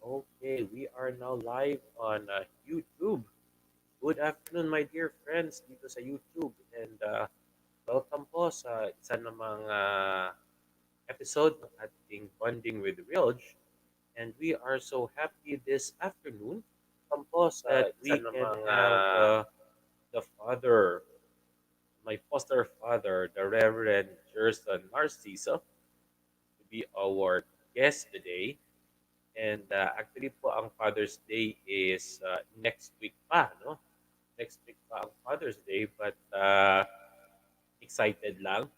Okay, we are now live on YouTube. Good afternoon, my dear friends dito sa YouTube. And welcome po sa isa namang episode ng ating Bonding with Reelj. And we are so happy this afternoon Welcome po sa that isa we can namang have the father, my foster father, the Reverend Jerson Narciso, to be our guest today. And actually po, ang Father's Day is next week pa, no? Next week pa ang Father's Day, but excited lang.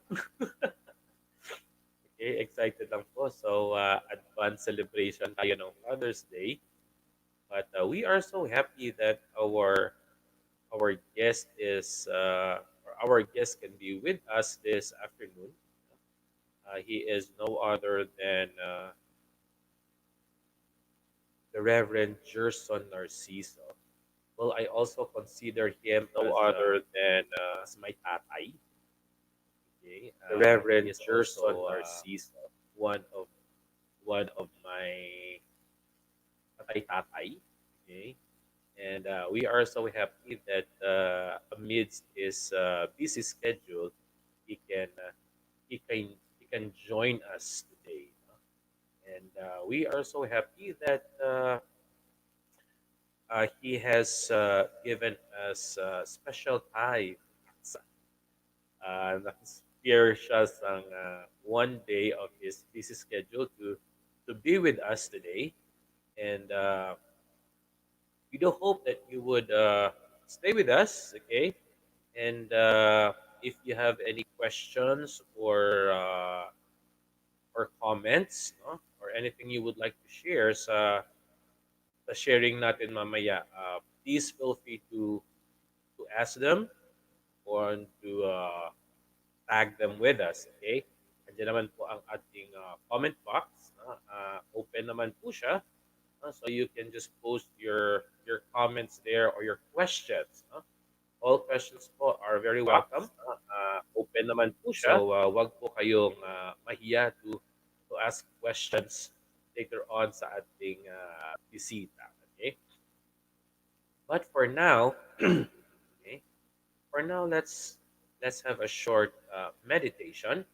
Okay, excited lang po. So, advance celebration tayo ng Father's Day. But we are so happy that our guest is or our guest can be with us this afternoon. He is no other than the Reverend Jerson Narciso. Well, I also consider him no other than as my tatay. Okay, the he Reverend is Jerson also Narciso. one of one of my tatay. Okay, and we are so happy that amidst his busy schedule, he can uh, he can join us today. No? And we are so happy that he has given us special time. Nag-spare siya ng one day of his busy schedule to be with us today. And we do hope that you would stay with us, okay? And if you have any questions or comments, no? Or anything you would like to share sa sharing natin mamaya, please feel free to ask them or to tag them with us, okay? Andiyan naman po ang ating comment box. No? Open naman po siya. No? So you can just post your comments there or your questions. No? All questions po are very welcome. Box. Open naman po siya. So wag po kayong mahiya to ask questions later on sa ating bisita. Okay? But for now, okay, for now let's have a short meditation.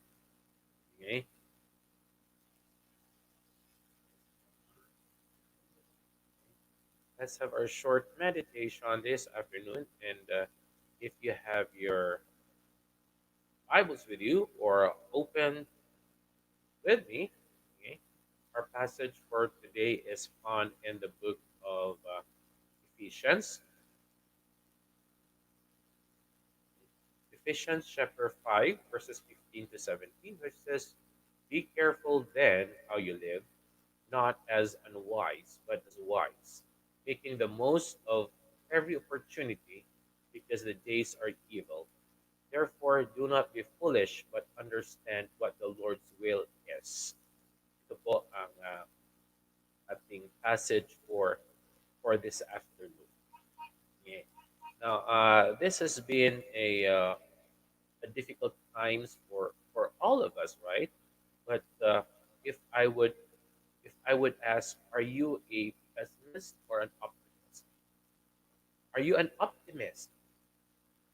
Okay, let's have our short meditation this afternoon. And if you have your Bibles with you or open with me, okay, our passage for today is found in the book of Ephesians. Ephesians chapter 5, verses 15 to 17, which says, "Be careful then how you live, not as unwise, but as wise, making the most of every opportunity, because the days are evil. Therefore, do not be foolish, but understand what the Lord's will is." Ito po ang ating passage for this afternoon. Yeah. Now, this has been a difficult times for all of us, right? But if I would if I would ask, are you a pessimist or an optimist? Are you an optimist?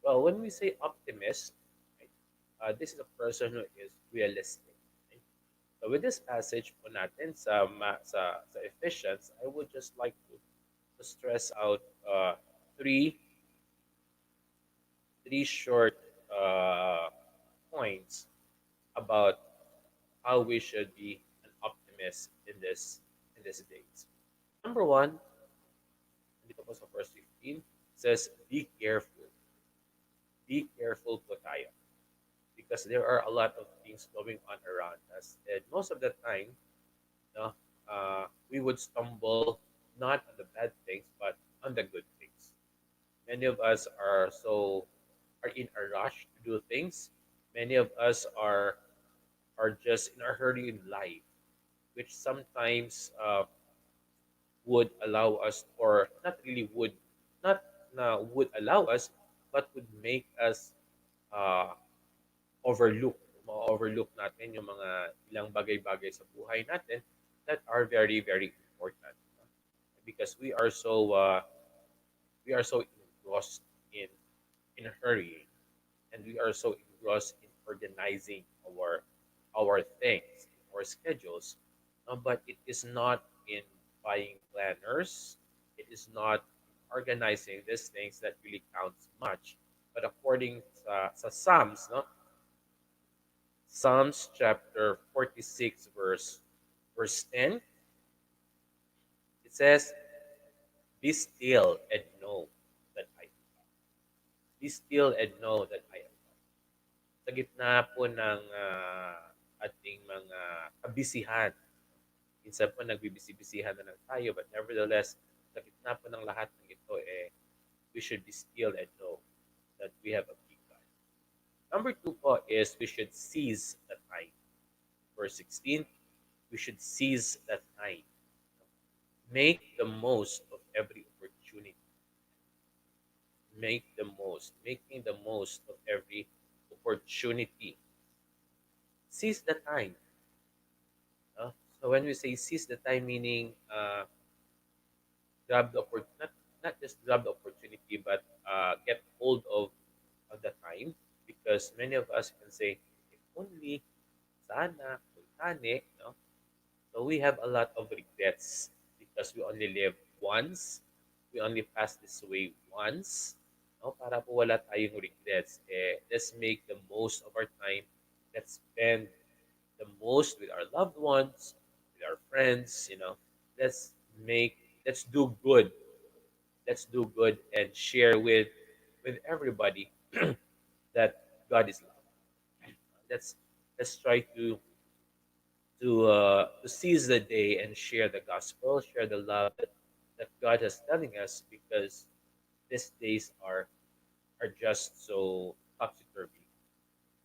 Well, when we say optimist, right, this is a person who is realistic. Right? So with this passage po natin sa Ephesians, I would just like to stress out three three short uh, points about how we should be an optimist in this days. Number one, dito po sa verse 15, says, be careful. Be careful po tayo. Because there are a lot of things going on around us. And most of the time, no, we would stumble not on the bad things, but on the good things. Many of us are in a rush to do things. Many of us are just in a hurry in life, which sometimes would allow us, or not really would, not na would allow us, but would make us uh, overlook, ma-overlook natin yung mga ilang bagay-bagay sa buhay natin that are very, very important. because we are so engrossed in hurrying, and we are so engrossed in organizing our things, our schedules. But it is not in buying planners. It is not organizing these things that really counts much. But according sa Psalms, no? Psalms chapter 46, verse 10, it says, "Be still and know that I am God. Be still and know that I am God." Sa gitna po ng ating mga kabisihan, minsan po nagbibisi-bisihan na lang tayo, but nevertheless, sa gitna po ng lahat ng ito, we should be still and know that we have a big God. Number two po is we should seize the time. Verse 16, we should seize the time. Make the most of every opportunity. Making the most of every opportunity. Seize the time. So when we say seize the time, meaning grab the opportunity, not just grab the opportunity, but get hold of the time, because many of us can say, if only, sana, kultane, no? So we have a lot of regrets because we only live once. We only pass this way once. No? Para po wala tayong regrets, let's make the most of our time. Let's spend the most with our loved ones, with our friends, Let's make let's do good. Let's do good and share with everybody that God is love. Let's let's try to seize the day and share the gospel, share the love that God has telling us, because these days are just so topsy turvy.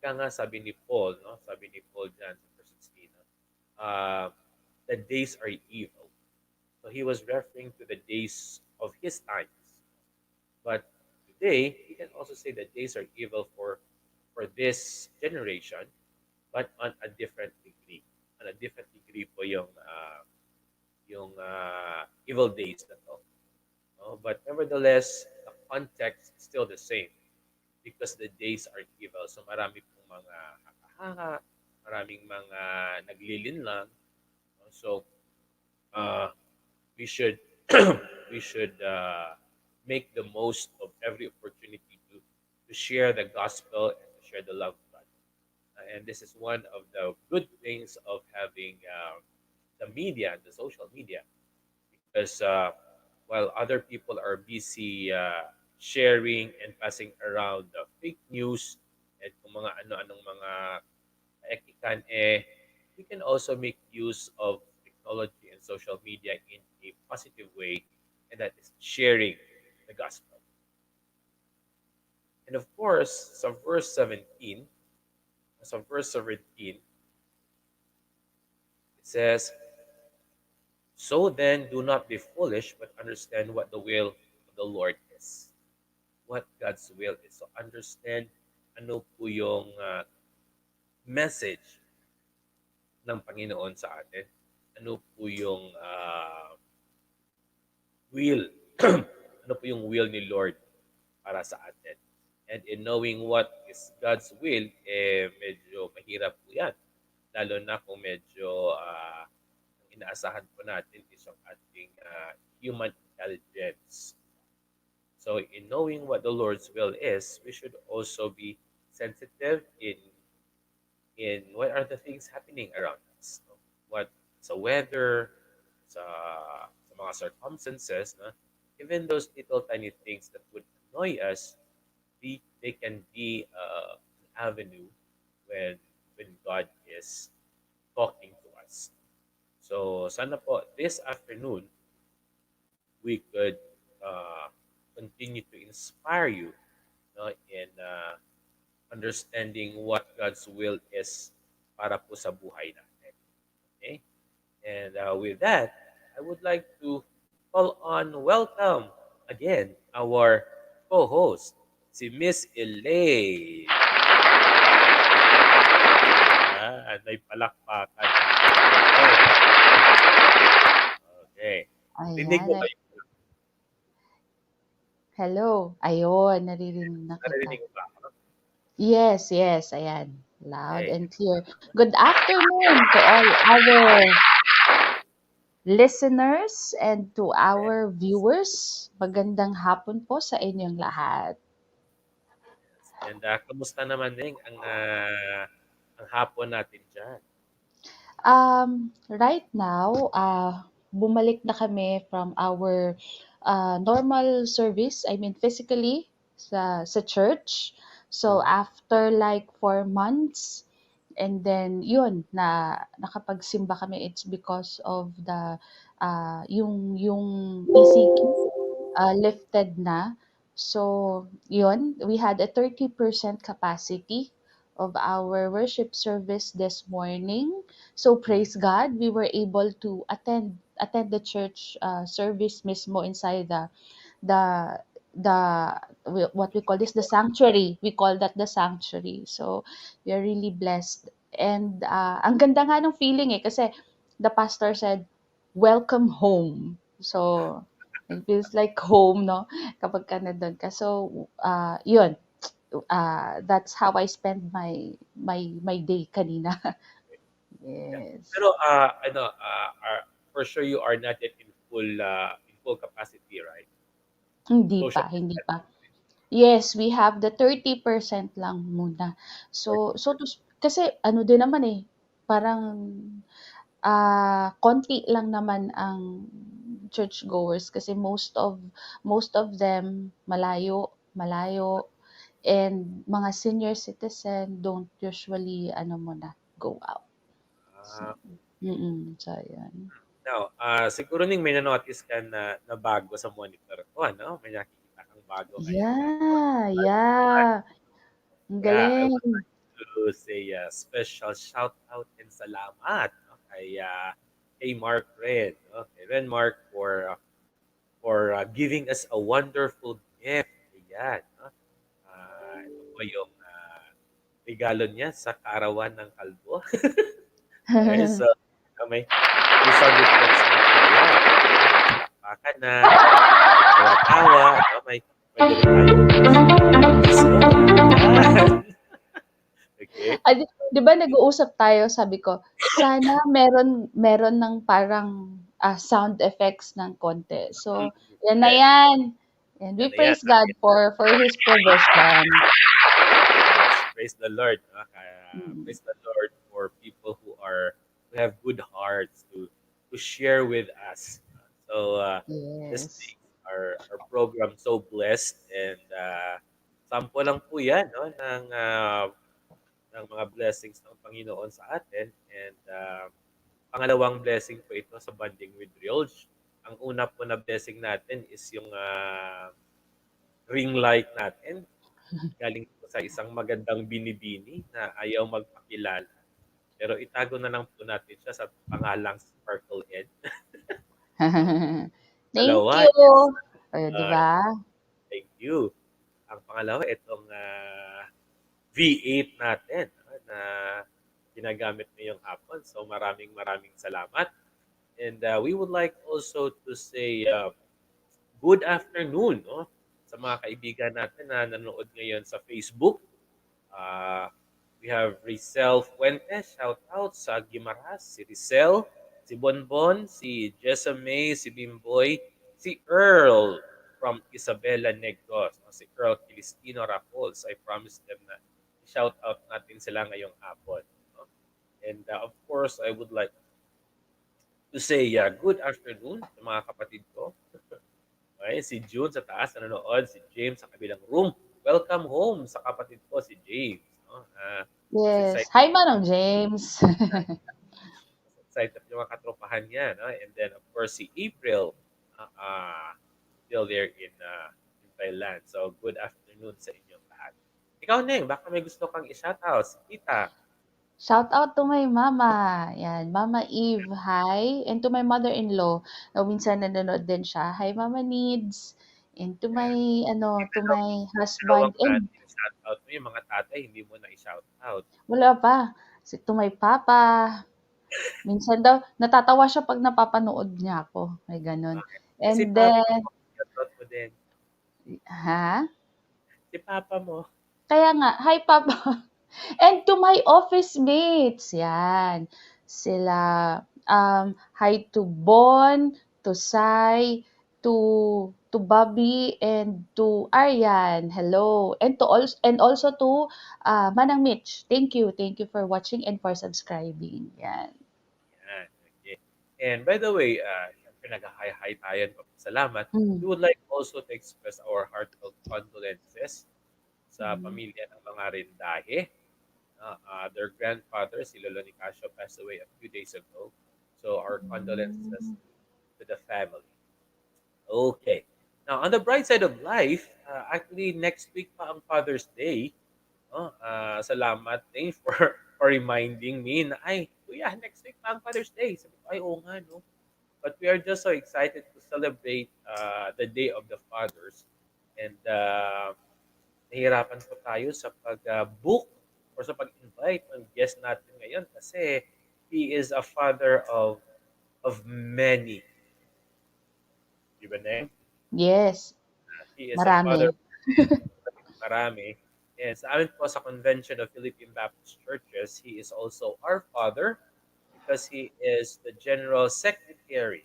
Kaya nga sabi ni Paul, no? Sabi ni Paul dyan sa verse 16, no? The days are evil. So he was referring to the days of his times. But today, we can also say the days are evil for this generation, but on a different degree. On a different degree po yung evil days na to. No? But nevertheless, the context is still the same, because the days are evil. So marami pong mga haka-haka, maraming mga naglilinlang. No? So uh, we should we should make the most of every opportunity to share the gospel and to share the love of God. And this is one of the good things of having the media, the social media, because while other people are busy sharing and passing around the fake news and kung mga ano-anong mga ekikan, we can also make use of technology and social media in a positive way, and that is sharing the gospel. And of course, verse 17, it says, "So then, do not be foolish, but understand what the will of the Lord is." What God's will is. So understand ano po yung message ng Panginoon sa atin. Ano po yung will. Ano po yung will ni Lord para sa atin. And in knowing what is God's will, medyo mahirap po yan. Lalo na kung medyo inaasahan po natin is ang ating human intelligence. So in knowing what the Lord's will is, we should also be sensitive in what are the things happening around us. No? What sa weather, sa mga circumstances, no? Even those little tiny things that would annoy us, they can be an avenue when God is talking to us. So sana po this afternoon we could continue to inspire you, no, in understanding what God's will is para po sa buhay natin. Okay? And with that, I would like to call on welcome again our co-host, si Miss Elaine. At may palakpakan. Okay. Rinig Ayan. mo ba Hello. Ayun, naririnig na kita. Naririnig mo ba ako? Yes, yes. Ayan. Loud Okay. and clear. Good afternoon to all our listeners and to Yes. our viewers. Magandang hapon po sa inyong lahat. And kamusta naman din ang hapon natin diyan? Right now, bumalik na kami from our normal service. I mean, physically sa church. So, Mm. after like 4 months, and then yun, nakapagsimba kami. It's because of the, yung ECQ lifted na. So, yun, we had a 30% capacity of our worship service this morning. So, Mm. praise God, we were able to attend the church service mismo inside the the what we call this, the sanctuary. We call that the sanctuary. So, we are really blessed. And ang ganda nga ng feeling kasi the pastor said, welcome home. So, it feels like home, no? Kapag ka nandun ka. So, yun. That's how I spend my day kanina. Yeah. Yes. Pero for sure you are not yet in full capacity, right? Hindi Social pa, hindi pa. distancing. Yes, we have the 30% lang muna. Kasi ano din naman eh, parang konti lang naman ang churchgoers kasi most of them malayo, malayo, and mga senior citizen don't usually ano muna, go out. So, Ah, so yun. now, siguro ning may na-notice ka na bago sa monitor ko, ano? May nakikita kang bago ngayon na Yeah, at yeah. Ang yeah, I would galing. like to say a special shout out and salamat, no, kay Mark Red, no? Kay Ren Mark for giving us a wonderful gift. Ayan, no? Ito po yung regalo niya sa kaarawan ng kalbo. Okay, so may sound effects na po yan. Palakpakan na, tawa-tawa, no? May pwede rin tayong Narciso. Yan. Okay. Ay, 'di ba nag-uusap tayo, sabi ko, sana meron meron ng parang, sound effects ng konti. Mm, So, 'yan na yes. 'yan. And we Yan na yan. praise God for His provision. Yes. Praise the Lord. No? Mm. Praise the Lord for people who have good hearts to share with us. So this Yes. makes our program so blessed and sample lang po yan, no, ng mga blessings ng Panginoon sa atin and pangalawang blessing po ito sa Banding with Reelj. Ang una po na blessing natin is yung ring light natin. Galing po sa isang magandang binibini na ayaw magpakilala. Pero itago na lang po natin siya sa pangalang Sparkle Ed. Thank Dalawa you. is, Oh, 'di uh, ba? thank you. Ang pangalawa, itong V8 natin na ginagamit ngayong hapon. So maraming maraming salamat. And we would like also to say good afternoon, no? Sa mga kaibigan natin na nanonood ngayon sa Facebook. Uh, we have Rizel Fuentes, shout out sa Gimaras, si Rizel, si Bonbon, si Jessa May, si Bimboy, si Earl from Isabela Negros, no? Si Earl Kilistino Rapols. I promised them na shout out natin sila ngayong hapon. No? And of course, I would like to say good afternoon sa mga kapatid ko. Okay, si June sa taas nanonood, si James sa kabilang room. Welcome home sa kapatid ko, si James. No? Mas Yes. excited, Hi, Manong James. mas excited yung mga katropahan niya. No? And then, of course, si April, still there in Thailand. So, good afternoon sa inyong lahat. Ikaw, Neng, baka may gusto kang i-shoutout. Si Tita. Shout out to my mama. Yan, Mama Eve, hi. And to my mother-in-law. Na minsan nanonood din siya. Hi, Mama Needs. And to my, to my husband. Dalawang And shoutout mo yung mga tatay, hindi mo na i-shoutout. wala pa. To my papa. Minsan daw, natatawa siya pag napapanood niya ako. May ganun. Si And Papa then, mo, shoutout mo din. ha? Si Papa mo. Kaya nga, hi Papa. And to my office mates, yan. Sila, hi to Bon, to Sai, to Bobby, and to Aryan. Hello. And also to Manang Mitch. Thank you for watching and for subscribing. Yan. Yan, okay. And by the way, syempre nag-hi-hi tayo. Salamat. Mm. We would like also to express our heartfelt condolences sa Mm. pamilya ng mga Rindahe. Their grandfather, si Lolo Nicasio, passed away a few days ago. So our condolences Mm. to the family. Okay. Now, on the bright side of life, actually next week pa ang Father's Day. Oh, salamat din for for reminding me na ay, kuya, next week pa ang Father's Day. Sabi ko, ay, oo nga, no? But we are just so excited to celebrate the Day of the Fathers. And nahihirapan po tayo sa pag-book or sa pag-invite ng guest natin ngayon kasi he is a father of many. Di ba, Neng? Yes, He is a father marami. of marami. And sa amin po sa Convention of Philippine Baptist Churches, he is also our father because he is the General Secretary.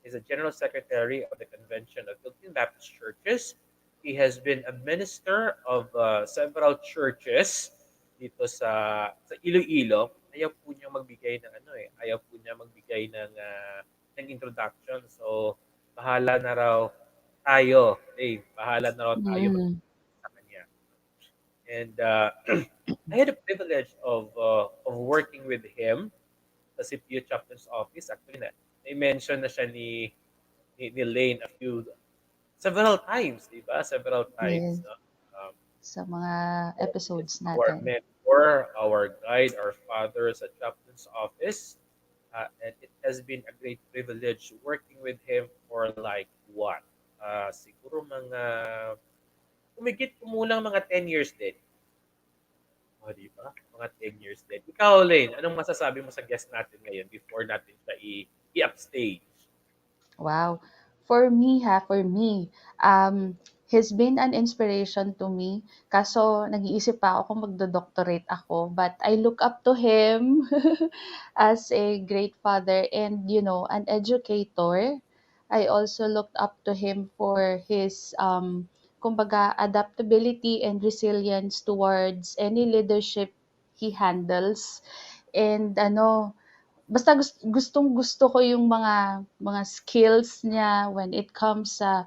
He's the General Secretary of the Convention of Philippine Baptist Churches. He has been a minister of several churches dito sa Iloilo. Ayaw po niya magbigay ng ano eh, ayaw po niya magbigay ng introduction. So bahala na raw tayo, bahala na raw tayo Mm. sa kanya. And I had the privilege of working with him sa CPU Chaplain's Office. Actually, na-mention na siya ni Lane several times, di ba? Several times. Yes, No? Um, sa mga he is episodes our natin. mentor, our guide, our father sa Chaplain's Office. And it has been a great privilege working with him for like what? Siguro umigit kumulang mga 10 years din. O, di ba? Mga 10 years din. Ikaw, Lane, anong masasabi mo sa guest natin ngayon before natin siya i-upstage? Wow. For me, he's been an inspiration to me. Kaso, nag-iisip pa ako kung magdo-doctorate ako. But I look up to him as a great father and, an educator. I also looked up to him for his, kumbaga, adaptability and resilience towards any leadership he handles. And basta gustong-gusto ko yung mga skills niya when it comes sa,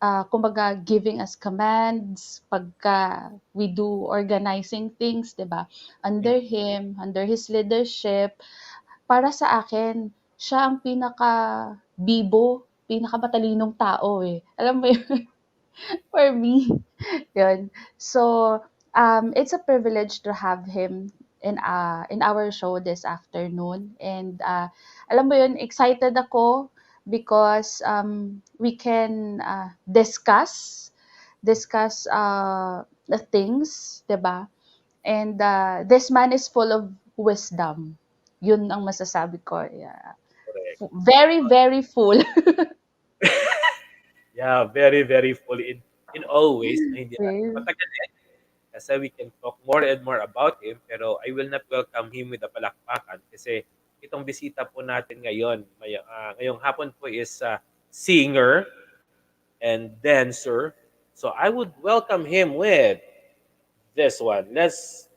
kumbaga giving us commands pagka we do organizing things, 'di ba? Under him, under his leadership, para sa akin, siya ang pinaka-bibo, pinakamatalinong tao, eh. Alam mo yun, for me. Yun. So, it's a privilege to have him in our show this afternoon. And alam mo yun, excited ako because we can discuss the things, 'di ba? And this man is full of wisdom. Yun ang masasabi ko. Yeah. Correct. Very, very full. Yeah, very, very fully in all ways na hindi natin Well, patagalan kasi we can talk more and more about him pero I will not welcome him with a palakpakan kasi itong bisita po natin ngayon, ngayong hapon po is singer and dancer. So I would welcome him with this one. Let's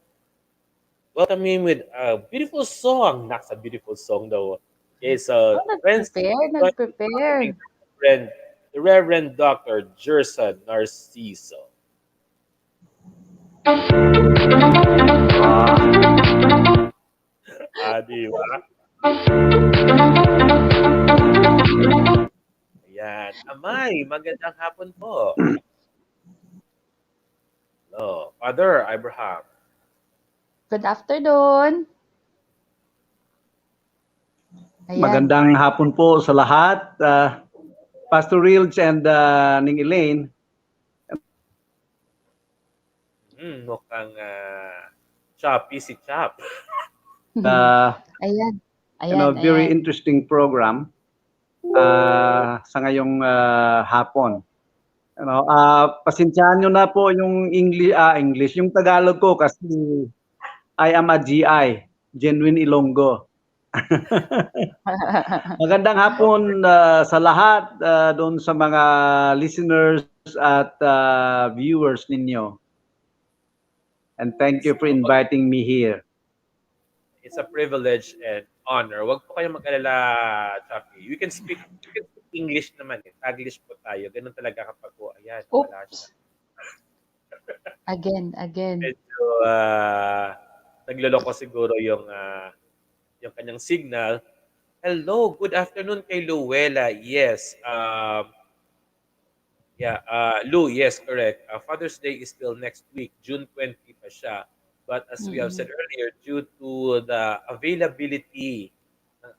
welcome him with a beautiful song. Not a beautiful song though. Okay, so friends, join me in nag-prepare. welcoming the Reverend Dr. Jerson Narciso. Di ba? Ayan. Amay, magandang hapon po. Hello, Father Abraham. Good afternoon. Ayan. Magandang hapon po sa lahat. Pastor Reelj and Ning Elaine. Mukhang choppy si Chop. Ayan. Ayan, Very ayan. interesting program. sa ngayong hapon. Ano, pasensyahan nyo na po yung English, yung Tagalog ko kasi I am a GI, genuine Ilonggo. Magandang hapon sa lahat, doon sa mga listeners at viewers ninyo. And thank you for inviting me here. It's a privilege and honor. Huwag po kayong mag-alala, Chappy. We can speak English naman eh. Taglish po tayo. Ganun talaga kapag po, ayan, wala siya. Oops. Again. Medyo nagloloko siguro yung kanyang signal. Hello, good afternoon kay Luella. Yes. Lou, yes, correct. Father's Day is still next week, June 20 pa siya. But as we have said earlier, due to the availability ng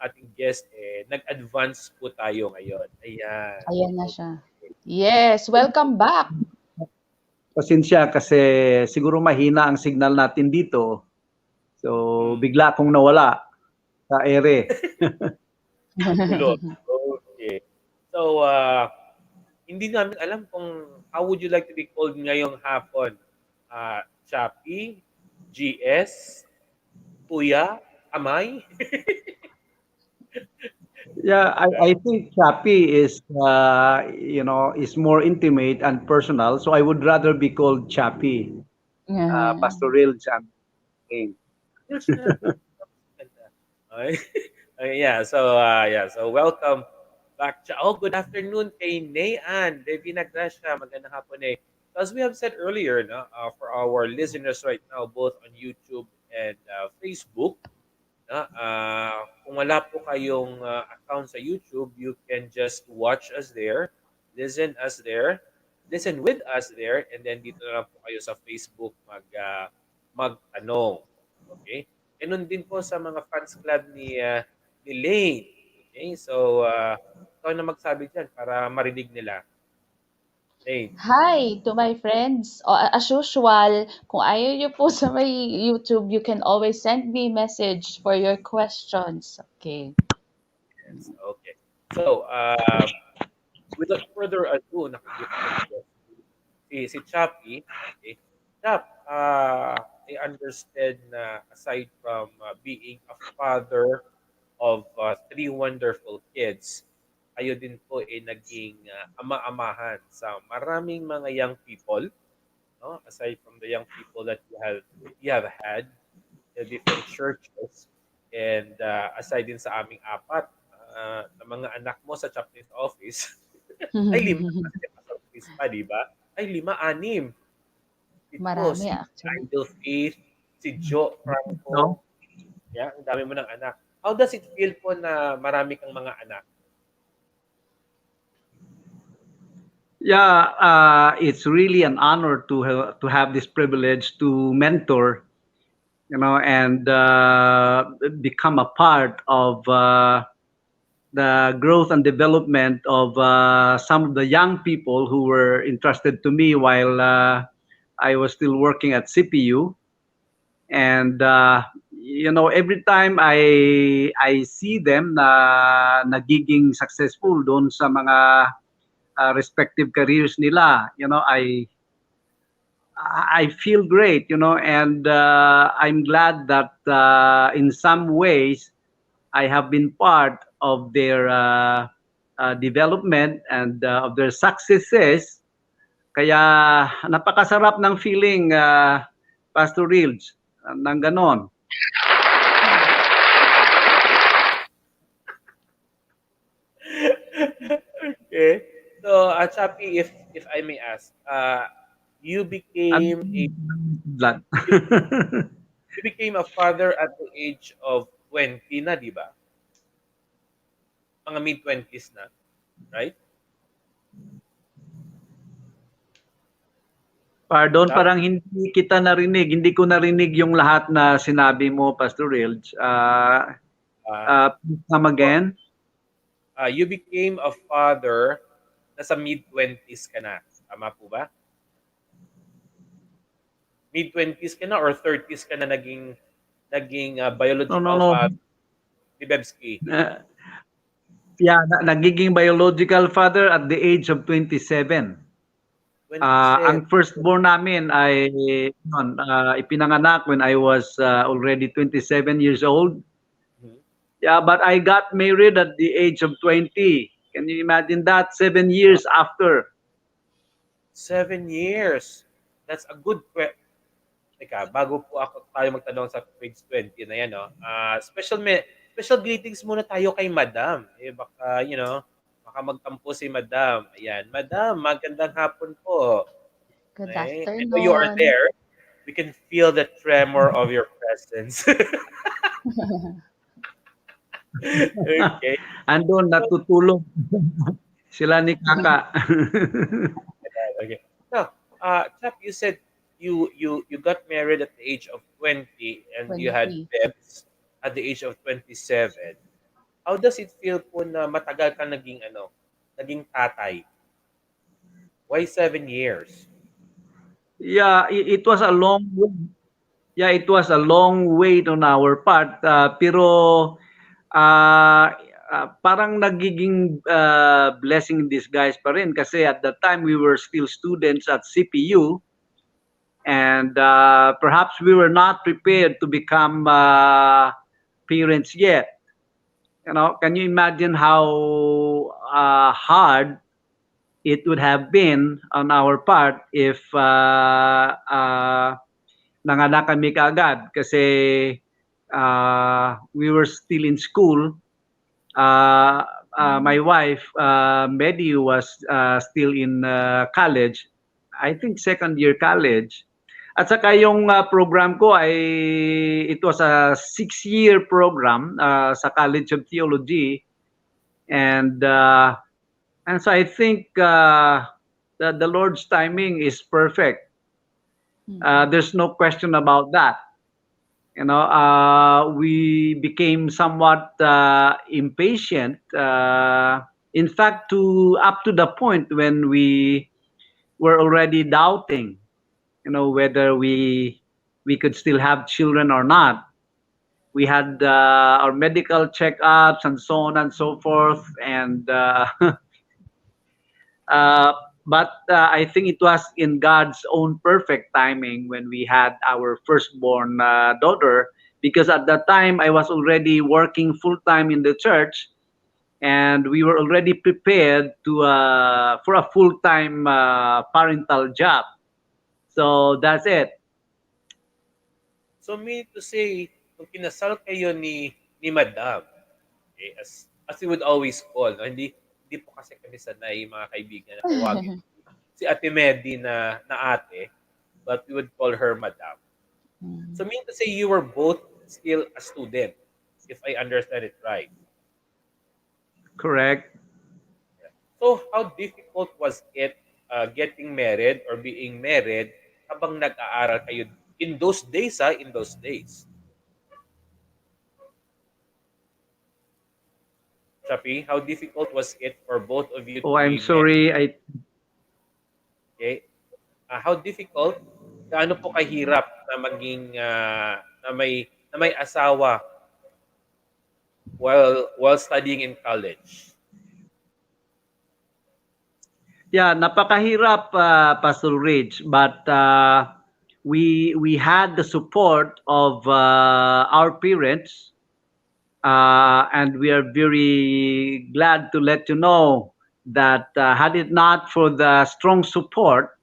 ating guest, nag-advance po tayo ngayon. Ayan. Ayan na siya. Yes, welcome back. Pasensya kasi siguro mahina ang signal natin dito. So, bigla akong nawala sa ere. Kulot. Okay. So, hindi namin alam kung how would you like to be called ngayong hapon? Chappy, GS, Kuya, Amay? Yeah, I think Chappy is is more intimate and personal. So I would rather be called Chappy, Pastor Reelj and King. Yes na. Okay. So welcome back. Good afternoon kay Nayan. Devi Nagrasya. Magandang hapon eh. So as we have said earlier, no, for our listeners right now, both on YouTube and Facebook, kung wala po kayong account sa YouTube, you can just watch us there, listen with us there, and then dito na lang po kayo sa Facebook magtanong. Okay? Ganun din po sa mga fans club ni Lane. Okay? So, ikaw na magsabi dyan para marinig nila. Lane. Hi to my friends. As usual, kung ayaw niyo po sa may YouTube, you can always send me message for your questions. Okay. Yes. Okay. So, without further ado, nakikita ko na po si Chappy. Okay. Chap, I understand na aside from being a father of three wonderful kids, kayo din po ay naging ama-amahan sa maraming mga young people, no? Aside from the young people that you have had the different churches, and aside din sa aming apat na mga anak mo sa chaplain's office, ay lima kasi sa office pa, di ba? Ay lima, anim. Ito, Marami si actually. Idol Faith, si Joe No? Franco, yeah, ang dami mo ng anak. How does it feel po na marami kang mga anak? Yeah, it's really an honor to have this privilege to mentor, and become a part of the growth and development of some of the young people who were entrusted to me while I was still working at CPU. And every time I see them na nagiging successful doon sa mga respective careers nila, I feel great, and I'm glad that in some ways I have been part of their development and of their successes. Kaya napakasarap ng feeling, Pastor Reelj, ng ganon. Okay. So, Chappy, if I may ask, you became a Blood. you became a father at the age of 20 na, di ba? Mga mid-20s na, right? Pardon, parang hindi kita narinig. Hindi ko narinig yung lahat na sinabi mo, Pastor Reelj. Please come again. You became a father nasa mid-20s ka na. Tama po ba? Mid-20s ka na or 30s ka na naging biological No. father ni Bebski? Yeah, nagiging biological father at the age of 27. 27. Ang firstborn namin ay ipinanganak when I was already 27 years old. Mhm. Yeah, but I got married at the age of 20. Can you imagine that? 7 years after. 7 years. That's a good Teka, bago po tayo magtanong sa page 20 na yan, no? Special greetings muna tayo kay Madam. Baka, baka magtampo si Madam. Ayan, Madam, magandang hapon po. Good Okay? I know you are afternoon. there. We can feel the tremor of your presence. Okay. Andun, natutulog sila ni Kaka. Okay. Now, Chap, you said you got married at the age of 20 and you had 20. Bebs at the age of 27. How does it feel po na matagal ka naging tatay? Why 7 years? Yeah, it was a long way. Yeah, it was a long wait on our part. Pero parang nagiging blessing in disguise pa rin kasi at that time we were still students at CPU, and perhaps we were not prepared to become parents yet. Can you imagine how hard it would have been on our part if nanganak kami kaagad kasi we were still in school. My wife, Medi, was still in college. I think second year college. At saka yung program ko ay it was a 6-year program sa College of Theology, and so I think that the Lord's timing is perfect. There's no question about that. We became somewhat impatient. In fact, to up to the point when we were already doubting, whether we could still have children or not. We had our medical checkups and so on and so forth, and Uh, but I think it was in God's own perfect timing when we had our firstborn daughter, because at that time I was already working full time in the church, and we were already prepared to for a full time parental job. So that's it. So meaning to say, nung kinasal kayo ni Madam, okay, as you would always call, no? Hindi po kasi kami sanay mga kaibigan na tawagin si Ate Medi na ate, but we would call her Madam. So meaning to say you were both still a student, if I understand it right. Correct. So how difficult was it getting married or being married habang nag-aaral kayo in those days, in those days? Chapi, how difficult was it for both of you Oh, to I'm be married? sorry. Okay? How difficult? Gaano po kahirap na maging na may asawa while studying in college? Yeah, napakahirap, Pastor Rich, but we had the support of our parents, and we are very glad to let you know that had it not for the strong support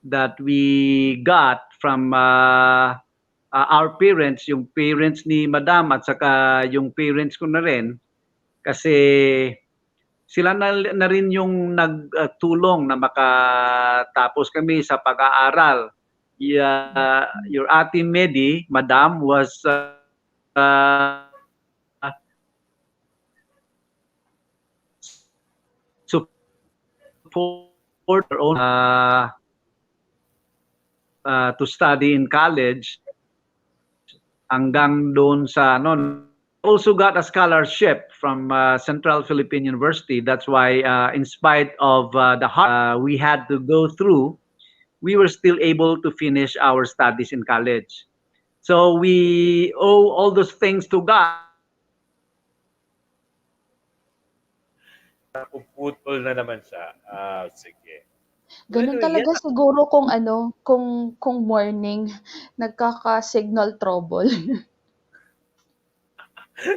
that we got from our parents, yung parents ni Madam at saka yung parents ko na rin, kasi sila na rin yung nagtulong na makatapos kami sa pag-aaral. Your Ate Medi, Madam, was support her own to study in college hanggang doon sa also got a scholarship from Central Philippine University. That's why, in spite of the hard we had to go through, we were still able to finish our studies in college. So we owe all those things to God, napuputol na naman siya. Sige. Well, Gano'n anyway, yeah. talaga siguro kung ano, kung morning nagkaka-signal trouble.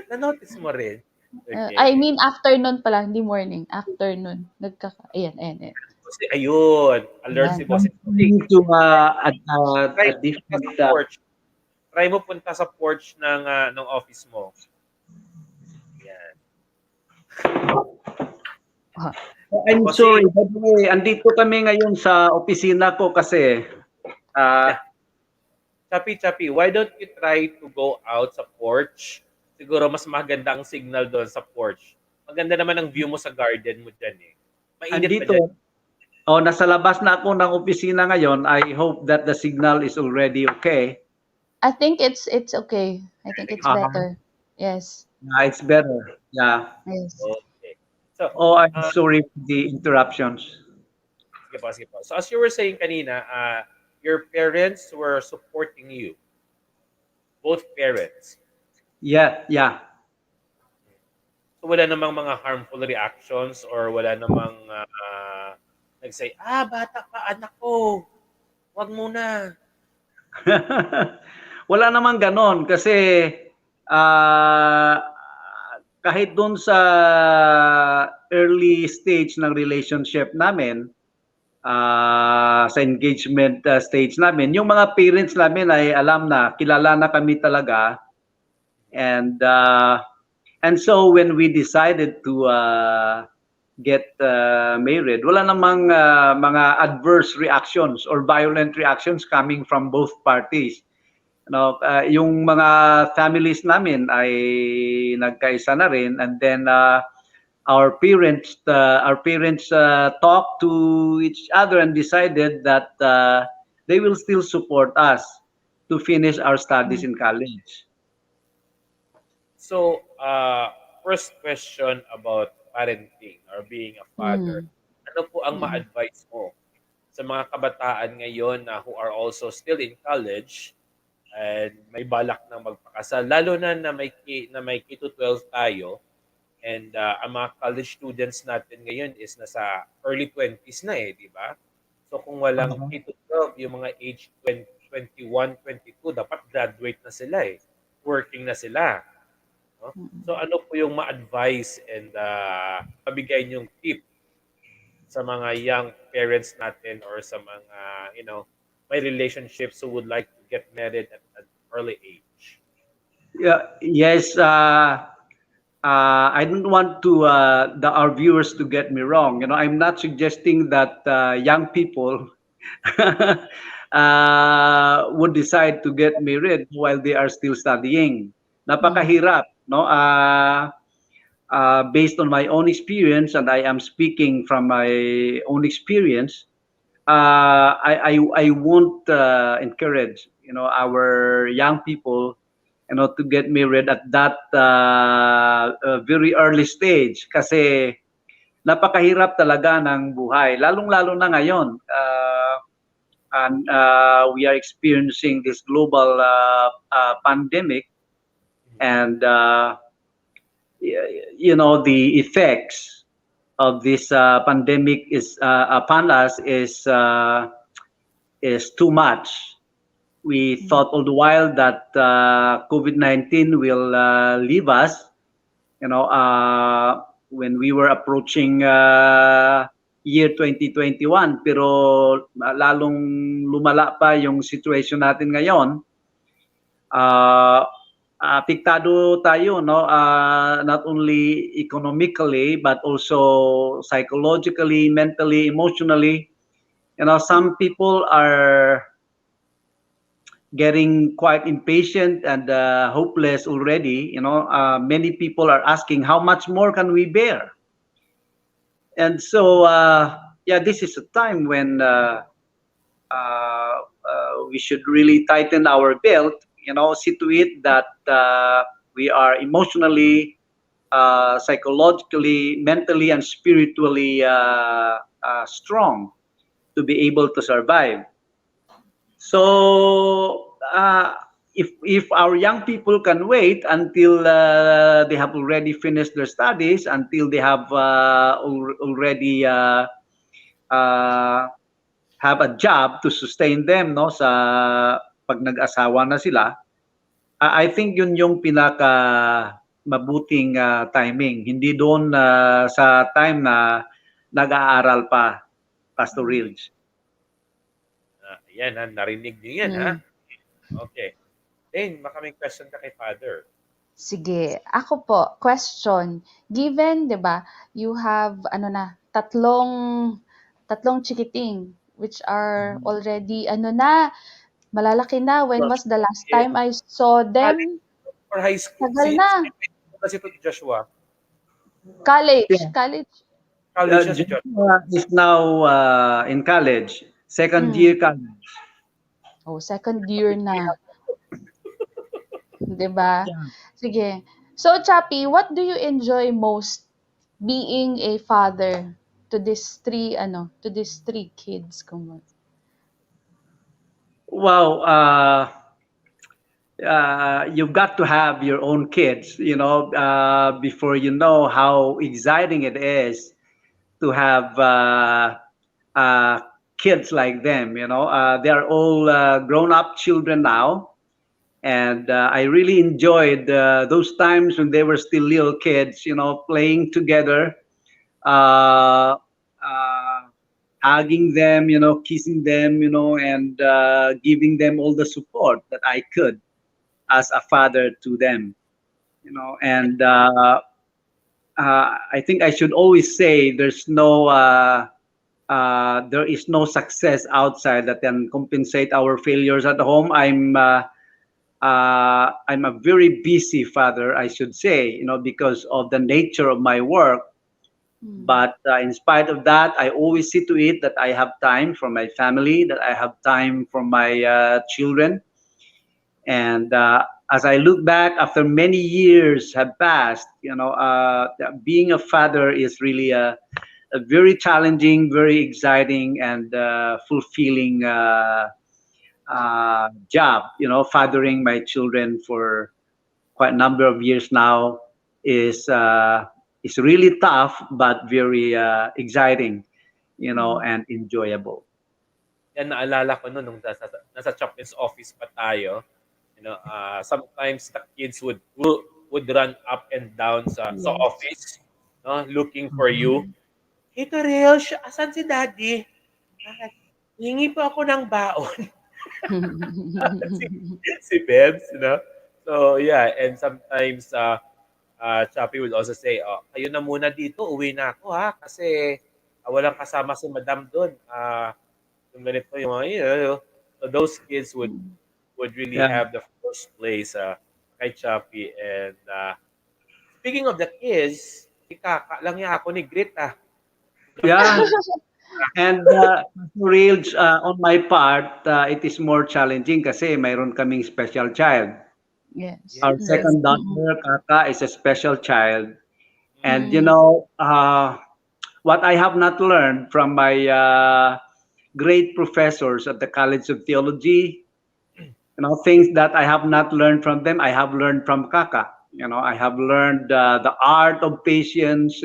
Na-notice mo rin? I Okay. mean afternoon pala, hindi morning, afternoon ayan, ayan, ayan. Kasi ayun, alert si Yan. Boss Bossing. Coming to Try a mo punta different sa porch. Try mo punta sa porch ng office mo. Yan. Ah, I'm Bossing, sorry, by the way, andito kami ngayon sa opisina ko kasi ah, Chapi, why don't you try to go out sa porch? Siguro mas maganda ang signal doon sa porch. Maganda naman ang view mo sa garden mo dyan eh. Mainit ba andito. dyan? Oh, nasa labas na ako ng opisina ngayon. I hope that the signal is already okay. I think it's okay. I think it's Uh, better. Yes. it's better. Yeah. Yes. Okay. So, Oh, I'm uh, sorry for the interruptions. sige po. So as you were saying kanina, your parents were supporting you. Both parents. Yeah, yeah. So wala namang mga harmful reactions or wala namang nag-say, bata pa, anak ko. Wag muna. Wala namang ganon kasi ah, kahit doon sa early stage ng relationship namin, sa engagement stage namin, yung mga parents namin ay alam na, kilala na kami talaga. And so when we decided to get married, wala namang mga adverse reactions or violent reactions coming from both parties. Yung mga families namin ay nagkaisa na rin, and then our parents talked to each other and decided that they will still support us to finish our studies Mm. in college. So, first question about parenting or being a father. Mm. Ano po ang Mm. ma-advise mo sa mga kabataan ngayon na who are also still in college and may balak na magpakasal, lalo na may K-12 tayo, and ang mga college students natin ngayon is nasa early 20s na eh, di ba? So kung walang Uh-huh. K-12, yung mga age 20, 21, 22, dapat graduate na sila eh. Working na sila. No? Mm. So ano po yung ma-advise and mabigay niyong tip sa mga young parents natin or sa mga, may relationships who would like to get married at an early age? Yeah, yes. I don't want to our viewers to get me wrong. I'm not suggesting that young people would decide to get married while they are still studying. Mm. Napakahirap, no? Based on my own experience, and I am speaking from my own experience, I won't encourage our young people to get married at that very early stage kasi napakahirap talaga ng buhay, lalong-lalo na ngayon, and we are experiencing this global pandemic, and the effects of this pandemic is upon us is too much. We Mm. thought all the while that COVID-19 will leave us, when we were approaching year 2021. Pero lalong lumala pa yung situation natin ngayon. Apektado tayo, no? Not only economically, but also psychologically, mentally, emotionally. Some people are getting quite impatient and hopeless already. Many people are asking, how much more can we bear? And so, yeah, this is a time when we should really tighten our belt. See to it that we are emotionally, psychologically, mentally, and spiritually strong to be able to survive. So, if our young people can wait until they have already finished their studies, until they have already uh, have a job to sustain them, no, sa pag nag-asawa na sila, I think yun yung pinaka mabuting timing, hindi doon sa time na nag-aaral pa, Pastor Reelj. Yan, ha? Narinig niyo yan, ha? Mm. Okay. Then, baka may question ka kay Father. Sige, ako po, question. Given, 'di ba, you have ano na, tatlong chikiting which are already ano na, malalaki na. When was the last Yes. time I saw College them? or high school? Tagal na. Kasi ito Joshua. College, Yeah. college. College na si Joshua. Joshua is now in college, second year college. Oh, second year na. 'Di ba? Yeah. Sige. So, Chappy, what do you enjoy most being a father to these three kids? Wow, you've got to have your own kids, before you know how exciting it is to have uh, kids like them. They are all grown-up children now, and I really enjoyed those times when they were still little kids. Playing together, uh, uh, hugging them, kissing them, and giving them all the support that I could as a father to them. And I think I should always say there is no success outside that can compensate our failures at home. I'm a very busy father, I should say, because of the nature of my work. But in spite of that, I always see to it that I have time for my family, that I have time for my children. And as I look back, after many years have passed, being a father is really a very challenging, very exciting, and fulfilling job. Fathering my children for quite a number of years now is really tough, but very exciting, and enjoyable. Yan, naalala ko noon nung nasa Chapman's office pa tayo. Sometimes the kids would run up and down sa Yes. office, no, looking for you. Ito, Reelj, asan si Daddy? Bakit? Hingi po ako ng baon. si, si Bebs, So, yeah, and sometimes Chappy will also say, kayo na muna dito, uwi na ako, ha? Kasi walang kasama si Madam doon. Yung ganito, yung mga, so those kids would really Yeah. have the first place kay Chappy. And speaking of the kids, ikaka lang niya ako ni Grit, Yeah. And Reelj, on my part, it is more challenging kasi mayroon kaming special child. Yes. Our Yes. second daughter, Kaka, is a special child. And what I have not learned from my great professors at the College of Theology, things that I have not learned from them, I have learned from Kaka. I have learned the art of patience,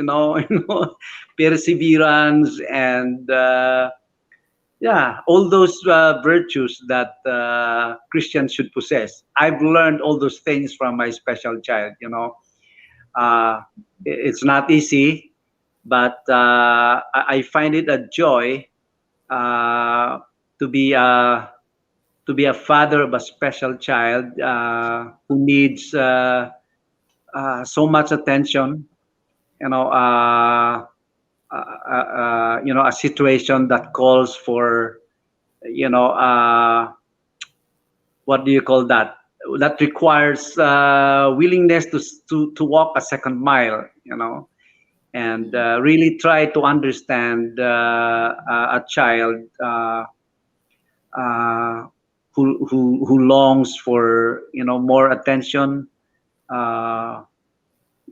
perseverance, and all those virtues that Christians should possess. I've learned all those things from my special child. It's not easy, but I find it a joy to be a father of a special child who needs so much attention. A situation that calls for, what do you call that? That requires willingness to walk a second mile. And really try to understand a child who longs for more attention,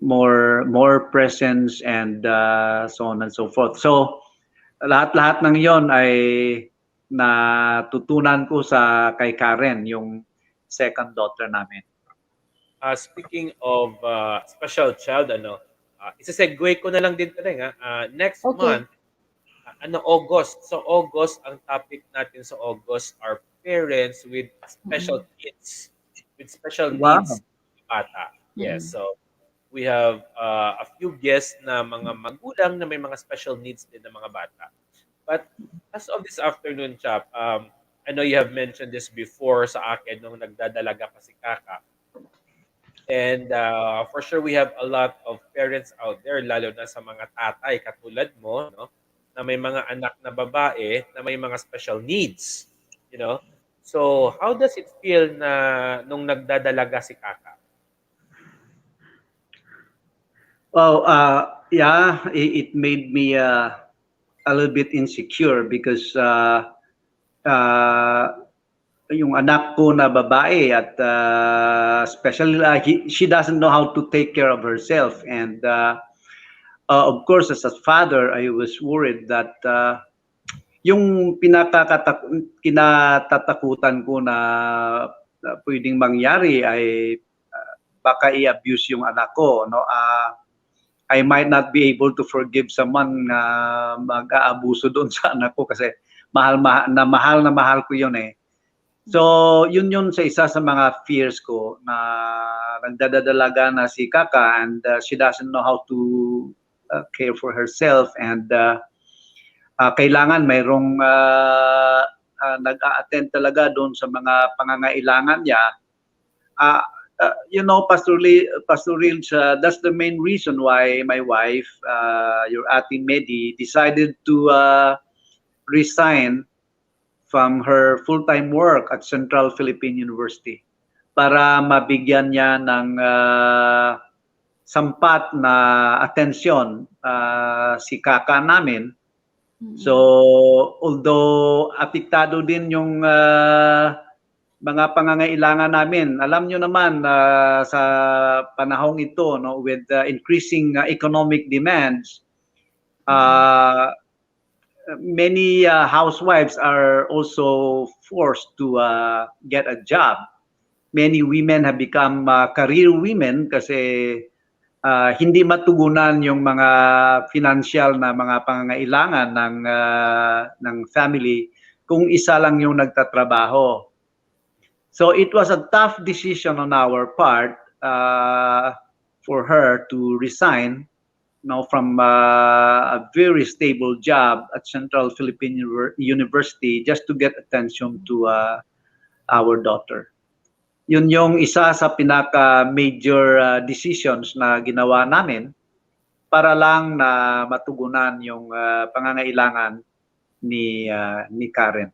more presence, and so on and so forth. So lahat-lahat ng yon ay natutunan ko sa kay Karen, yung second daughter namin. Speaking of special child, isa-segue ko na lang din today, next Okay. month, August. So August, ang topic natin sa August are parents with special Mm, kids, with special Wow. needs bata. Yes, mm, so we have a few guests na mga magulang na may mga special needs din ng mga bata. But as of this afternoon, Chap, I know you have mentioned this before sa akin nung nagdadalaga pa si Kaka. And for sure, we have a lot of parents out there, lalo na sa mga tatay katulad mo, no? Na may mga anak na babae na may mga special needs, you know? So, how does it feel na nung nagdadalaga si Kaka? Well, yeah, it made me a little bit insecure because uh, yung anak ko na babae at especially she doesn't know how to take care of herself, and of course as a father I was worried that yung kinatatakutan ko na pwedeng mangyari ay baka i-abuse yung anak ko, no. I might not be able to forgive someone na mag-aabuso doon sa anak ko kasi mahal na mahal ko yun eh. So, yun sa isa sa mga fears ko na nagdadalaga na si Kaka, and she doesn't know how to care for herself, and kailangan mayroong nag-a-attend talaga doon sa mga pangangailangan niya. Pastor Reelj, that's the main reason why my wife, your Ate Medi, decided to resign from her full-time work at Central Philippine University para mabigyan niya ng sampat na atensyon si Kaka namin. So, mm, although apektado din yung mga pangangailangan namin, alam nyo naman sa panahong ito, no, with increasing economic demands, mm, many housewives are also forced to get a job. Many women have become career women kasi hindi matugunan yung mga financial na mga pangangailangan ng family kung isa lang yung nagtatrabaho. So it was a tough decision on our part for her to resign, from a very stable job at Central Philippine University just to get attention to our daughter. Yun yung isa sa pinaka-major decisions na ginawa namin para lang na matugunan yung pangangailangan ni Karen.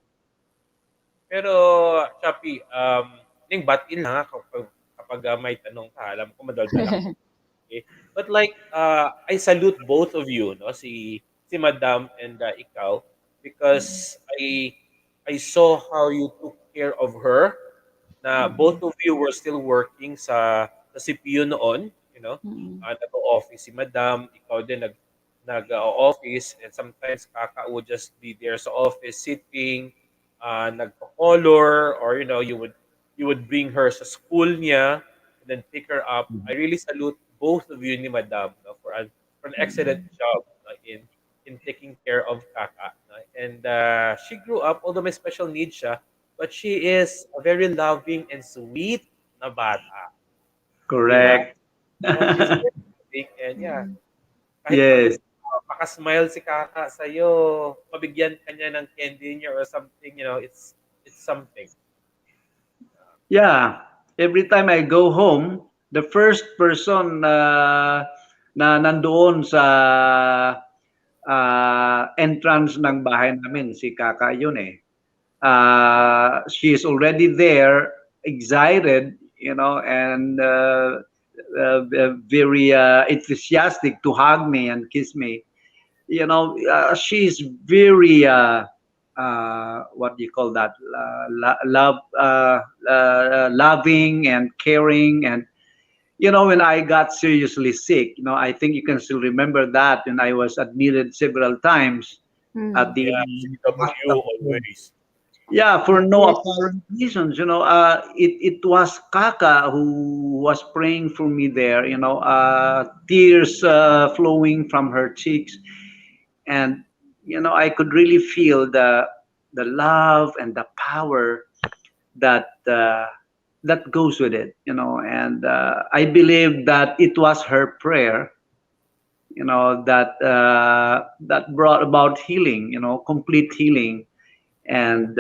Pero, Chappy, yung batin lang kapag may tanong ka, alam ko madaldal ako. Okay? But like, I salute both of you, no? Si Madam and ikaw, because I saw how you took care of her, na both of you were still working sa CPU noon, you know? mm, Nag-office si Madam, ikaw din nag-office, and sometimes Kaka would just be there sa office sitting, nagpo-color, or you would bring her sa school niya and then pick her up. I really salute both of you ni Madam, no, for an excellent mm, job, no, in taking care of Kaka, no? And she grew up, although may special needs siya, but she is a very loving and sweet na bata, di ba? Correct. Yeah, she's very loving, and yeah, mm, kahit pagod Yes. maka-smile si Kaka sa'yo, mabigyan ka niya ng candy niya or something, it's something. Yeah. Every time I go home, the first person na nandoon sa entrance ng bahay namin, si Kaka yun eh. She is already there, excited, and very enthusiastic to hug me and kiss me. She's very what do you call that? Loving and caring, and when I got seriously sick, I think you can still remember that when I was admitted several times at mm, the Yeah, CW hospital. always. Yeah, for no Yes. apparent reasons, it was Kaka who was praying for me there, tears flowing from her cheeks, and I could really feel the love and the power that that goes with it, and I believe that it was her prayer, that brought about healing, complete healing, and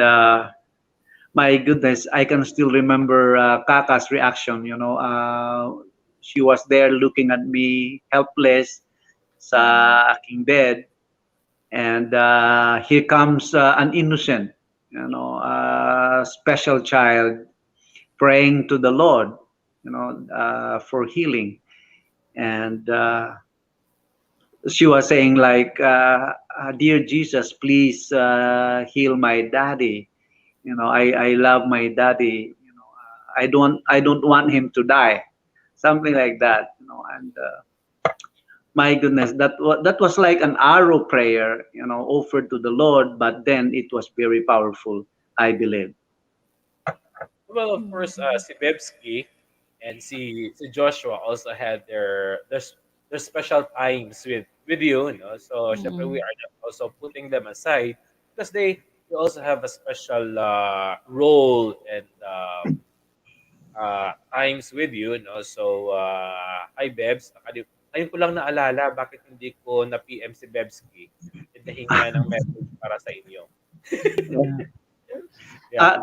my goodness, I can still remember Kaka's reaction. She was there looking at me, helpless, Mm. sa aking bed, and here comes an innocent, special child praying to the Lord, for healing, and she was saying like, "Dear Jesus, please heal my daddy. I love my daddy. I don't want him to die." Something like that, and my goodness, that was like an arrow prayer, offered to the Lord, but then it was very powerful, I believe. Well, of course, Mm. si Bebski and si Joshua also had their special times with you, So, syempre, we Mm. are not also putting them aside because they also have a special role and times with you, So, hi Bebs, ngayon ko lang naalala bakit hindi ko na PM si Bebski at nahingi nga ng message para sa inyo. Yeah. Yeah.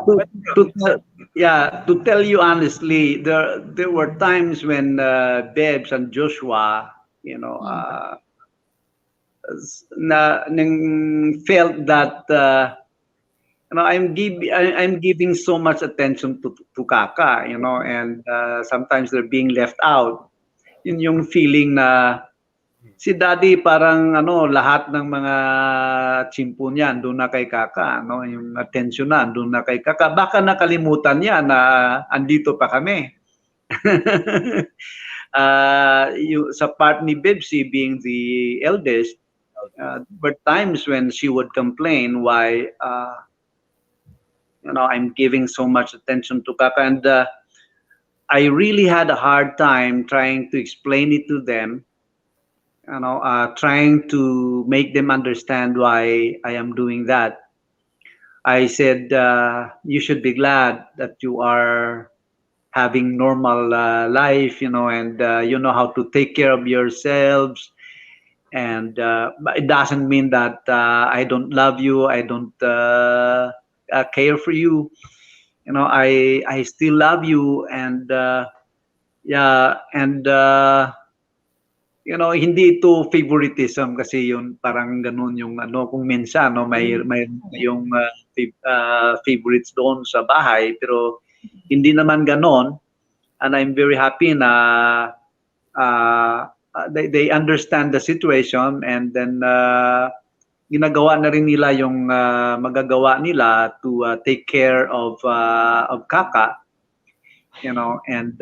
To, But yeah, to tell you honestly, there were times when Debs and Joshua, Mm. nang felt that I'm giving so much attention to Kaka, and sometimes they're being left out. Yun yung feeling na si Daddy parang lahat ng mga chimpo niya doon na kay Kaka, yung attention na doon na kay Kaka. Baka nakalimutan niya na andito pa kami. Sa part ni Bibsy being the eldest, there were times when she would complain why I'm giving so much attention to Kaka, and I really had a hard time trying to explain it to them, trying to make them understand why I am doing that. I said, you should be glad that you are having normal life, and you know how to take care of yourselves. And but it doesn't mean that I don't love you, I don't care for you. I still love you, and yeah, and hindi ito favoritism kasi yun parang ganun yung kung minsan may yung favorites doon sa bahay, pero hindi naman ganon, and I'm very happy na they understand the situation, and then ginagawa na rin nila yung magagawa nila to take care of Kaka, and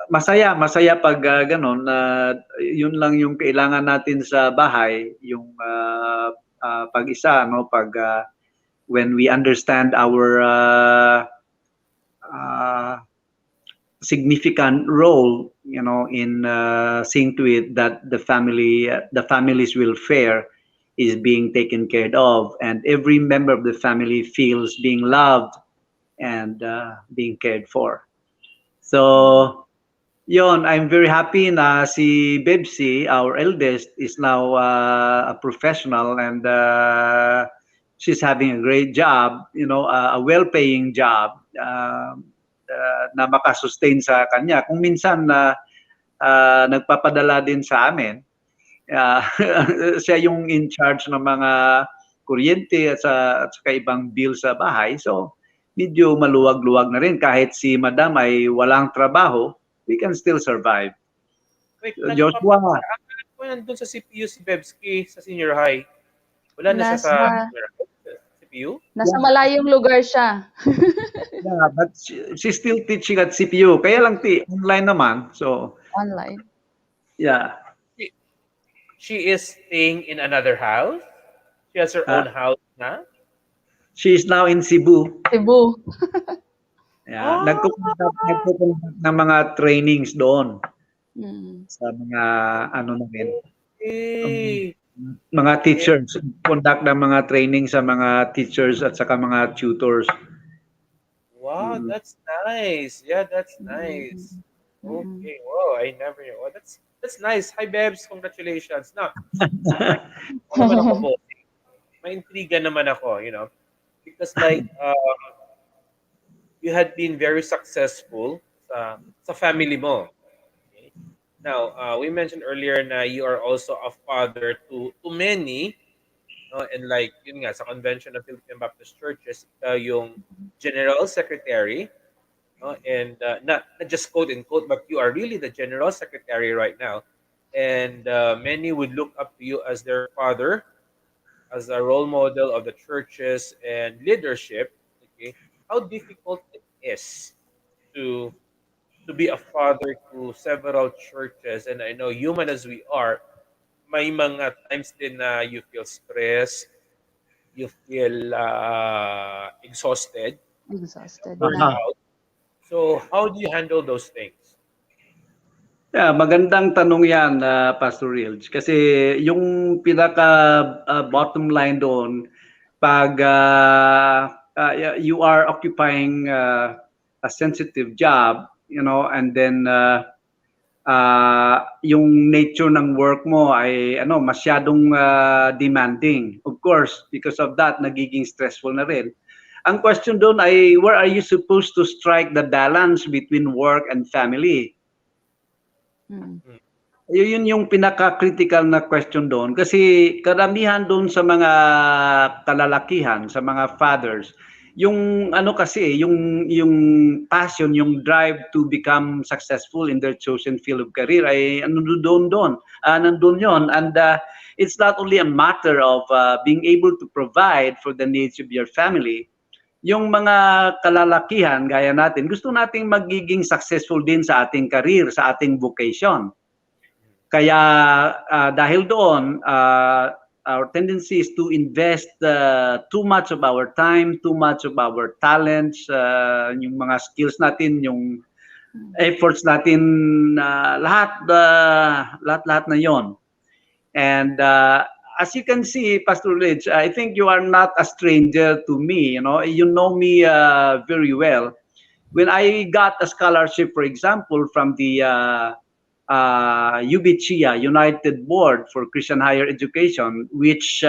masaya pag gano'n na yun lang yung kailangan natin sa bahay, yung pag-isa, pag when we understand our uh, significant role, in seeing to it that the family's welfare is being taken care of, and every member of the family feels being loved and being cared for. Mm. So, yon, I'm very happy na si Bebsi, our eldest, is now a professional, and she's having a great job, a well-paying job, na makasustain sa kanya. Kung minsan na nagpapadala din sa amin, uh, siya yung in charge ng mga kuryente at saka ibang bill sa bahay. So, medyo maluwag-luwag na rin. Kahit si Madam ay walang trabaho, we can still survive. wait, Joshua, akala ko nandun sa CPU si Bebski sa senior high. Wala na siya sa Nasa senior high? Sa CPU? nasa yeah, malayong lugar siya. yeah, but she's still teaching at CPU. Kaya lang online naman. So, Online. yeah. She is staying in another house? She has her Uh, own house na? She is now in Cebu. Cebu. Yeah, Ah, nagko-conduct ng mga trainings doon Mm. sa mga ano namin, um, okay. mga Okay. teachers, conduct ng mga training sa mga teachers at saka mga tutors. Wow, Mm. that's nice. Yeah, that's nice. Mm. Mm. Okay. Whoa, I never knew. Oh, that's nice. Hi, Bebs. Congratulations. Now, like, ako naman ako, boss. May intriga naman ako, because like you had been very successful sa family mo. Okay? Now, we mentioned earlier na you are also a father to many, no? And like yun nga sa convention of Philippine Baptist Churches, ikaw yung general secretary, no? And not just quote and quote, but you are really the general secretary right now. And many would look up to you as their father, as a role model of the churches and leadership. Okay, how difficult it is to to be a father to several churches, and I know human as we are, may mga times din na you feel stressed, you feel exhausted, Exhausted burnt na. Aha. out. So how do you handle those things? Yeah, magandang tanong 'yan, Pastor Reelj. Kasi yung pinaka bottom line doon, pag you are occupying a sensitive job, and then yung nature ng work mo ay masyadong demanding. Of course, because of that, nagiging stressful na rin. Ang question doon ay, where are you supposed to strike the balance between work and family? Mm. Hmm. Yun yung pinaka-critical na question doon kasi karamihan doon sa mga kalalakihan, sa mga fathers, yung ano kasi, yung passion, yung drive to become successful in their chosen field of career ay ano doon, nandun yon. And it's not only a matter of being able to provide for the needs of your family. Yung mga kalalakihan gaya natin, gusto nating magiging successful din sa ating career, sa ating vocation. Kaya dahil doon, our tendency is to invest too much of our time, too much of our talents, yung mga skills natin, yung Mm. efforts natin, lahat na yon. And as you can see, Pastor Rich, I think you are not a stranger to me. You know me very well. When I got a scholarship, for example, from the UBCHIA, United Board for Christian Higher Education, which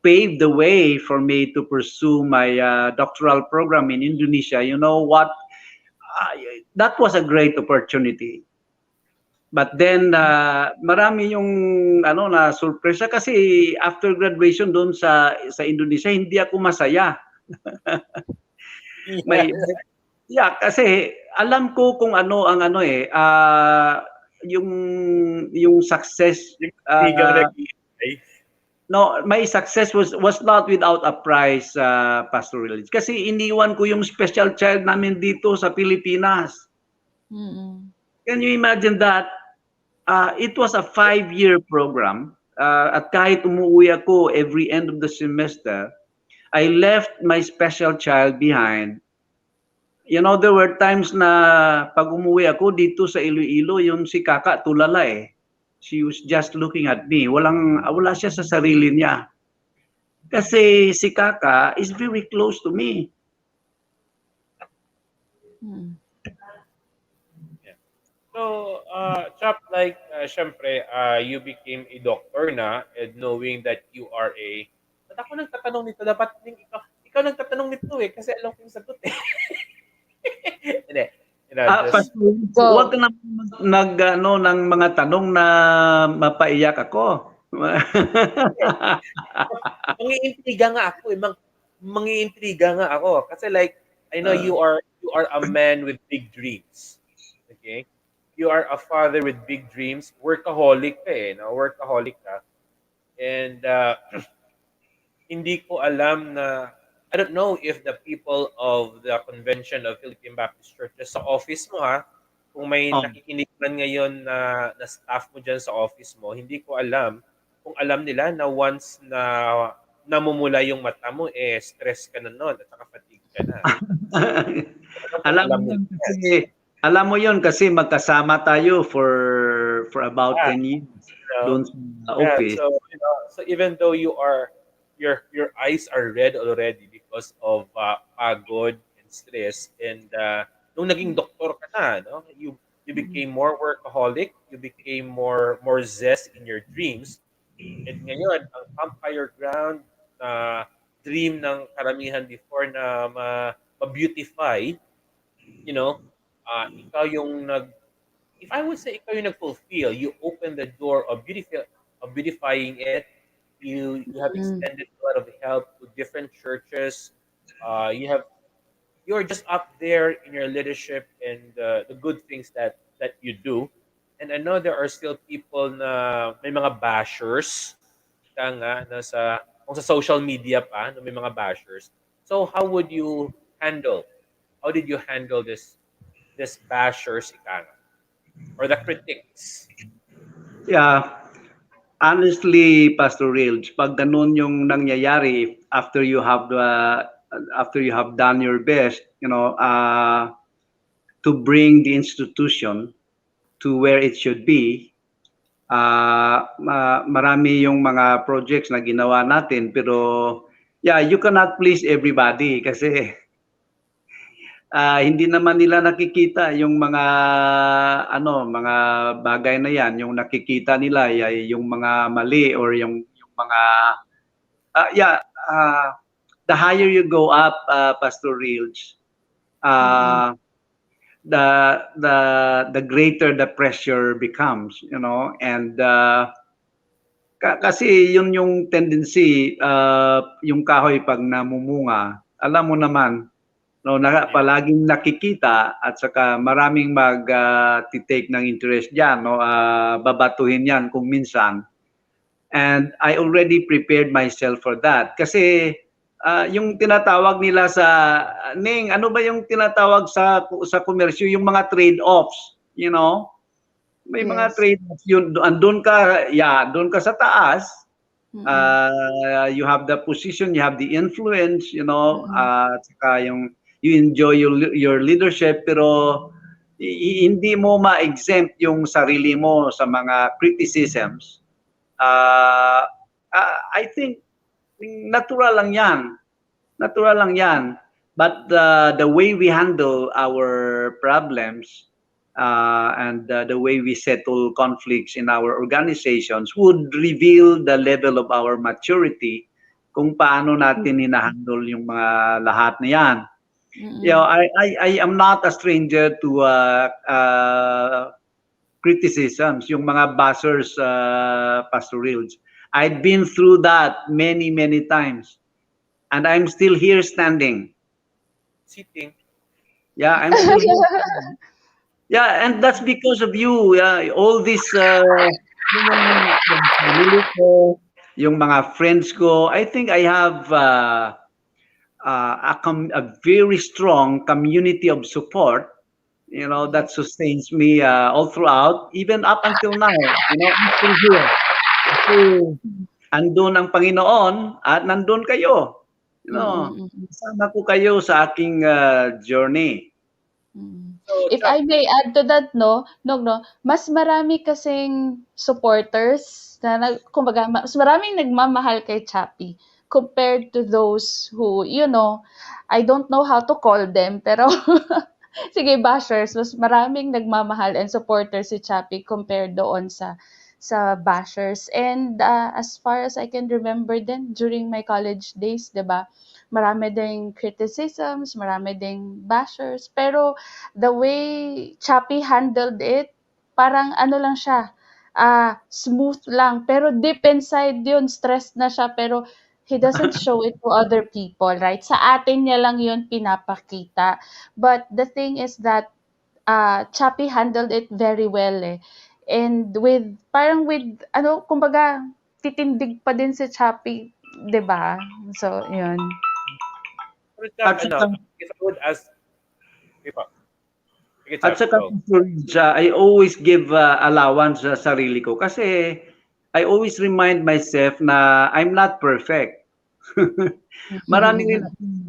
paved the way for me to pursue my doctoral program in Indonesia. You know what? That was a great opportunity. But then marami yung na surpresa kasi after graduation doon sa Indonesia hindi ako masaya. Yeah. May Yeah, kasi alam ko kung ano ang yung success, Yung tigang uh, nag-iintay. no, my success was not without a price, Pastor Reelj. Kasi iniwan ko yung special child namin dito sa Pilipinas. Mm. Can you imagine that? It was a 5-year program. At kahit umuwi ako every end of the semester, I left my special child behind. There were times na pag umuwi ako dito sa Iloilo, yung si Kaka tulala eh. She was just looking at me. Wala siya sa sarili niya. Kasi si Kaka is very close to me. Mm. Yeah. So, Chap, like, syempre, you became a doctor na, and knowing that you are ba't ako nagtatanong nito? Dapat din ikaw nagtatanong nito eh, kasi alam ko yung sagot eh. Hindi. Just, Huwag Go. ka na ng mga tanong na mapaiyak ako. mangiintriga nga ako eh. Mangiintriga nga ako. Kasi like, I know Uh, you are a man with big dreams. Okay? You are a father with big dreams. Workaholic ka eh. No? Workaholic ka. And hindi ko alam na, I don't know if the people of the Convention of Philippine Baptist Churches sa office mo ha, kung may oh, nakikinig man ngayon na staff mo dyan sa office mo, hindi ko alam kung alam nila na once na namumula yung mata mo, stress ka na nun at saka fatigue ka na. Alam kung Alam mo alam mo yun yan. kasi alam mo yun kasi magkasama tayo for about Yeah, 10 years you know? doon sa Yeah, office. so so even though your eyes are red already because of pagod and stress, and nung naging doktor ka na, no, you became more workaholic, you became more zest in your dreams, and ngayon ang campfire ground na dream ng karamihan before na ma-beautify, you know, ikaw yung if I would say ikaw yung nag-fulfill, you open the door of beautifying it. You have Mm. extended a lot of help to different churches. You're just up there in your leadership and the good things that you do. And I know there are still people na may mga bashers, ika nga, kung sa social media pa, na may mga bashers. So how did you handle this bashers, ika nga, or the critics? Yeah, honestly, Pastor Reelj, pag ganun yung nangyayari after you have done your best, to bring the institution to where it should be. Marami yung mga projects na ginawa natin, pero yeah, you cannot please everybody kasi hindi naman nila nakikita yung mga bagay na yan. Yung nakikita nila ay yung mga mali or yung mga yeah, the higher you go up, Pastor Reels, Mm. uh, the the greater the pressure becomes, and kasi yun yung tendency, yung kahoy pag namumunga, alam mo naman, no, Yeah. palaging nakikita at saka maraming mag-take ng interest diyan, no, babatuhin 'yan kung minsan. And I already prepared myself for that kasi yung tinatawag nila sa Ning, ano ba yung tinatawag sa komersyo, yung mga trade-offs, may mga Yes. trade-offs yun, andun ka, yeah, doon ka sa taas. Mm. You have the position, you have the influence, Mm. saka you enjoy your leadership, pero hindi mo ma-exempt yung sarili mo sa mga criticisms. I think natural lang yan. Natural lang yan. But the way we handle our problems and the way we settle conflicts in our organizations would reveal the level of our maturity kung paano natin hinahandle yung mga lahat na yan. Mm. I am not a stranger to criticisms, yung mga buzzers, Pastor Reels. I've been through that many, many times. And I'm still here standing. Sitting. Yeah, I'm still here. Yeah, and that's because of you. All this, yung family ko, yung mga friends ko. I think I have a very strong community of support, that sustains me all throughout, even up until now. I'm still here. Kasi andun ang Panginoon at nandun kayo. Mm. Kasama ko kayo sa aking journey. Mm. So, If Chuck, I may add to that, no, mas marami kasing supporters na kumbaga, mas maraming nagmamahal kay Chappy compared to those who, I don't know how to call them, pero sige, bashers, mas maraming nagmamahal and supporters si Chappy compared doon sa bashers. And as far as I can remember din, during my college days, 'di ba? Marami ding criticisms, marami ding bashers, pero the way Chappy handled it, parang ano lang siya, smooth lang. Pero deep inside yun, stressed na siya, pero he doesn't show it to other people, right? Sa atin niya lang yun pinapakita. But the thing is that Chappy handled it very well eh. And parang with, kumbaga, titindig pa din si Chappy, 'di ba? So, yun. pero Chuck, At saka, if I would ask, okay pa, sige, at Chuck, saka go. I always give allowance sa sarili ko kasi I always remind myself na I'm not perfect. Marami rin akong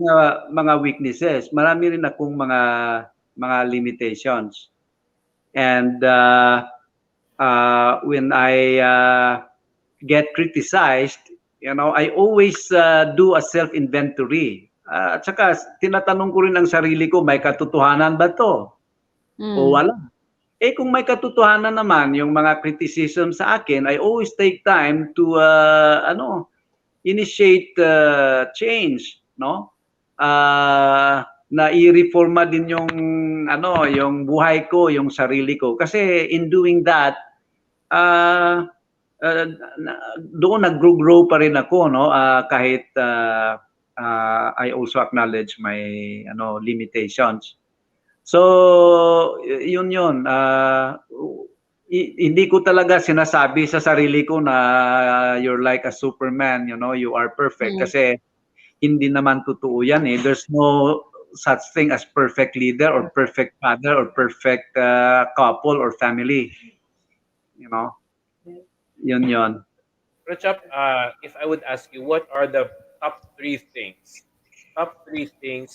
mga weaknesses, marami rin akong mga limitations. And when I get criticized, I always do a self-inventory. At saka tinatanong ko rin ang sarili ko, may katotohanan ba to? O Mm. wala? Kung may katotohanan naman yung mga criticism sa akin, I always take time to initiate change, no? Na i-reforma din yung buhay ko, yung sarili ko. Kasi in doing that, uh, uh, doon nag-grow pa rin ako, no? Kahit I also acknowledge my limitations. So, yun. Hindi ko talaga sinasabi sa sarili ko na you're like a Superman, you are perfect. Mm. Kasi hindi naman totoo yan eh. There's no such thing as perfect leader or perfect father or perfect couple or family. Yun. Rachap, if I would ask you, what are the top three things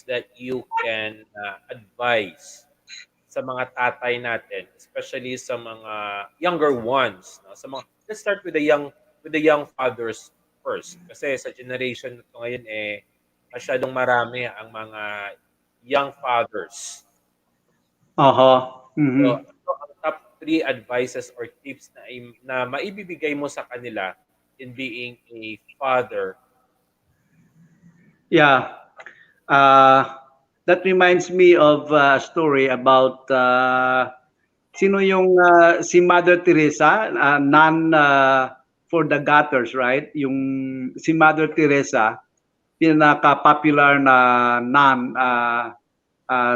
that you can advise sa mga tatay natin, especially sa mga younger ones, no? Let's start with the young fathers first, kasi sa generation na to ngayon masyadong marami ang mga young fathers. So, Mhm. ano ang top three advices or tips na maibibigay mo sa kanila in being a father? Yeah. That reminds me of a story about sino yung si Mother Teresa, nun for the gutters, right? Yung si Mother Teresa, pinaka-popular na nun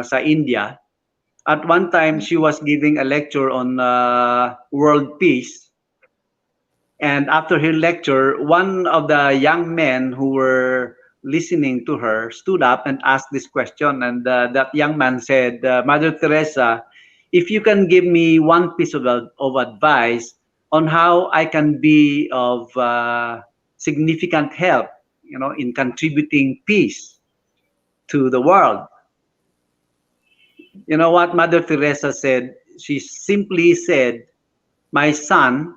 sa India. At one time, she was giving a lecture on world peace. And after her lecture, one of the young men who were listening to her stood up and asked this question. And that young man said, Mother Teresa, if you can give me one piece of advice on how I can be of significant help, in contributing peace to the world. You know what Mother Teresa said? She simply said, my son,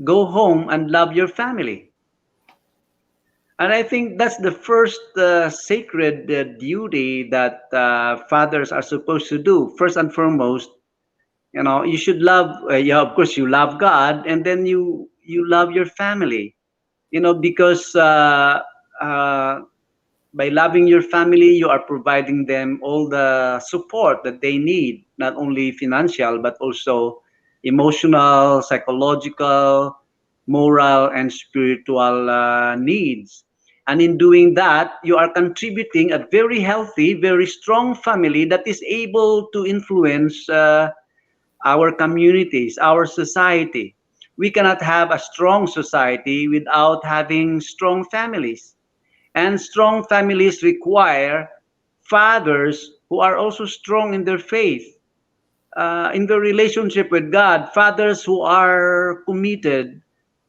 go home and love your family. And I think that's the first sacred duty that fathers are supposed to do. First and foremost, you should love. Of course, you love God, and then you love your family. Because by loving your family, you are providing them all the support that they need, not only financial, but also emotional, psychological, moral, and spiritual needs. And in doing that, you are contributing a very healthy, very strong family that is able to influence our communities, our society. We cannot have a strong society without having strong families. And strong families require fathers who are also strong in their faith, in their relationship with God, fathers who are committed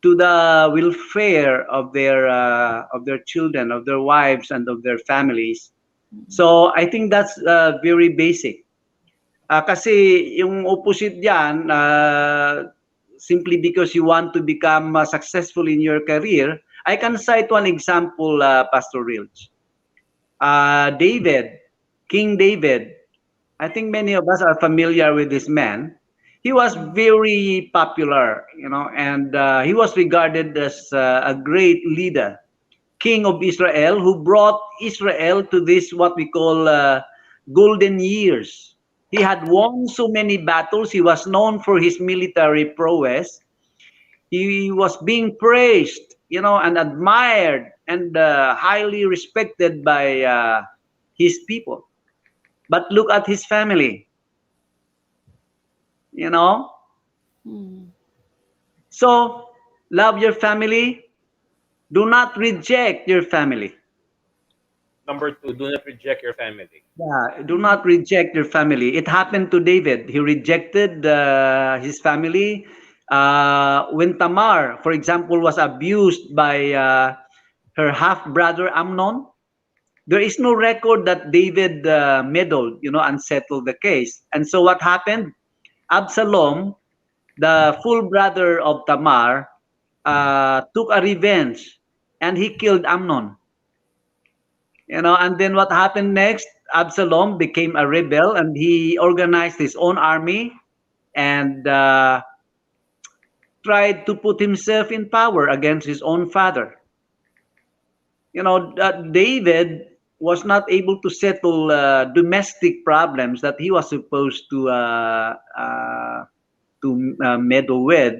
to the welfare of their children, of their wives, and of their families. So I think that's very basic. Kasi yung opposite diyan, simply because you want to become successful in your career, I can cite one example, Pastor Reelj. David, King David, I think many of us are familiar with this man. He was very popular, and he was regarded as a great leader, king of Israel, who brought Israel to this what we call golden years. He had won so many battles. He was known for his military prowess. He was being praised, and admired and highly respected by his people. But look at his family, you know. Mm. So, love your family. Do not reject your family. Number two, do not reject your family. Yeah, do not reject your family. It happened to David. He rejected his family. When Tamar, for example, was abused by her half brother Amnon. There is no record that David meddled, and settled the case. And so what happened? Absalom, the full brother of Tamar, took a revenge, and he killed Amnon. And then what happened next? Absalom became a rebel, and he organized his own army and tried to put himself in power against his own father. David was not able to settle domestic problems that he was supposed to meddle with,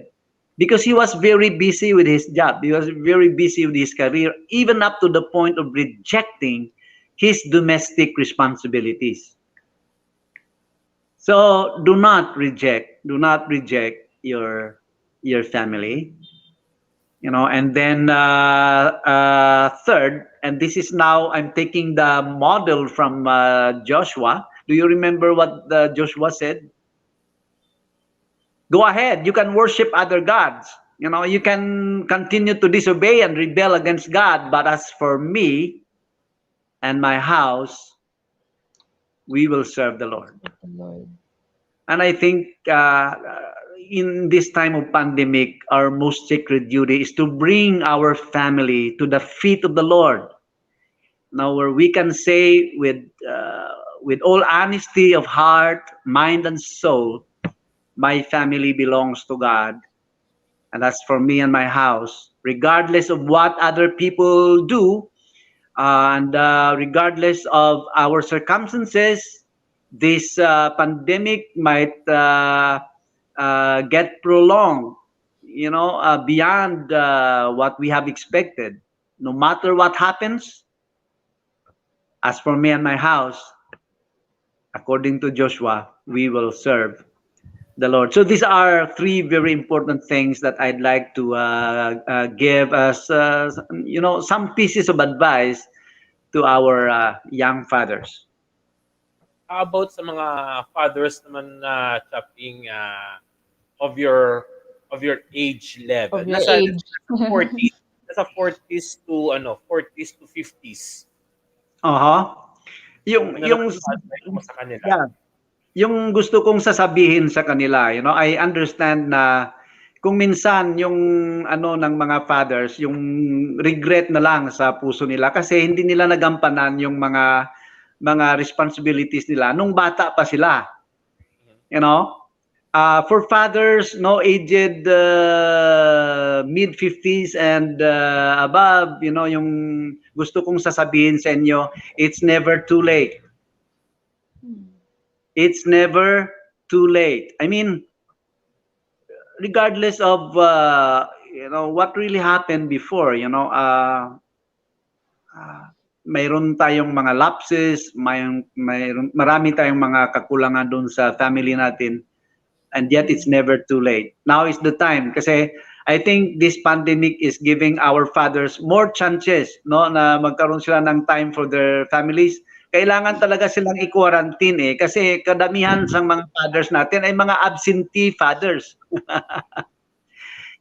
because he was very busy with his job. He was very busy with his career, even up to the point of rejecting his domestic responsibilities. So do not reject your family. And then third, and this is now I'm taking the model from Joshua. Do you remember what Joshua said? Go ahead, you can worship other gods. You can continue to disobey and rebel against God, but as for me and my house, we will serve the Lord. The Lord. And I think in this time of pandemic, our most sacred duty is to bring our family to the feet of the Lord. Now, where we can say with all honesty of heart, mind, and soul, my family belongs to God. And as for me and my house, regardless of what other people do, and regardless of our circumstances, this pandemic might get prolonged, beyond what we have expected. No matter what happens, as for me and my house, according to Joshua, we will serve the Lord. So these are three very important things that I'd like to give as some pieces of advice to our young fathers. How about sa mga fathers naman na chopping of your age level? Of your age. Nasa 40s, nasa 40s to 40s to 50s. Yung Ano yung naman yung advice mo sa kanila? yeah, yung gusto kong sasabihin sa kanila, I understand na kung minsan yung ng mga fathers, yung regret na lang sa puso nila kasi hindi nila nagampanan yung mga responsibilities nila nung bata pa sila. For fathers, no, aged mid 50s and above, yung gusto kong sasabihin sa inyo, it's never too late. It's never too late. I mean, regardless of what really happened before, mayroon tayong mga lapses, marami tayong mga kakulangan doon sa family natin, and yet it's never too late. Now is the time kasi I think this pandemic is giving our fathers more chances, no, na magkaroon sila ng time for their families. Kailangan talaga silang i-quarantine kasi kadamihan sa mga fathers natin ay mga absentee fathers.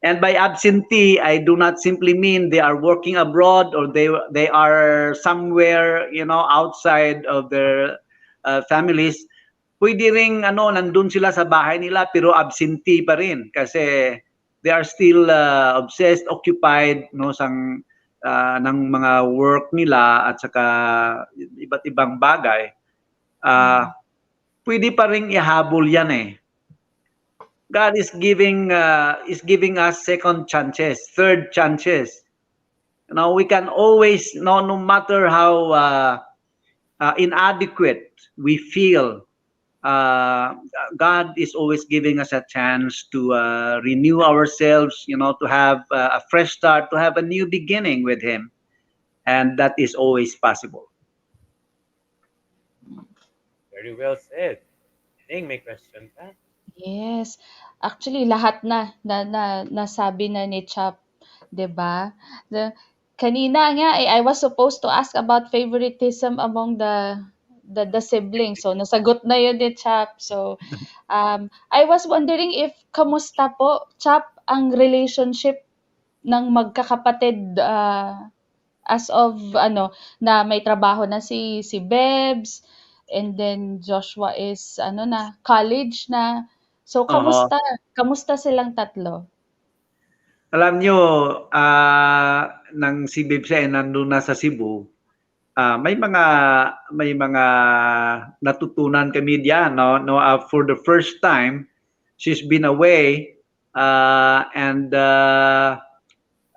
And by absentee, I do not simply mean they are working abroad or they are somewhere, outside of their families. Pwede ring nandun sila sa bahay nila pero absentee pa rin kasi they are still obsessed, occupied ng mga work nila at saka iba't ibang bagay. Pwede pa ring ihabol yan. God is giving us second chances, third chances. We can always, no matter how inadequate we feel, God is always giving us a chance to renew ourselves, to have a fresh start, to have a new beginning with Him. And that is always possible. Very well said. Ning, may question ka? Yes. Actually, lahat nasabi na ni Chap, 'di ba? Kanina nga I was supposed to ask about favoritism among the siblings. So nasagot na 'yun ni Chap. So I was wondering if kamusta po, Chap, ang relationship ng magkakapatid as of ano na may trabaho na si Bebs, and then Joshua is ano na, college na. So Oo. kamusta silang tatlo? Alam nyo, nang si Bibs ay nandun na sa Cebu, may mga natutunan kami diyan, no, no, for the first time she's been away, and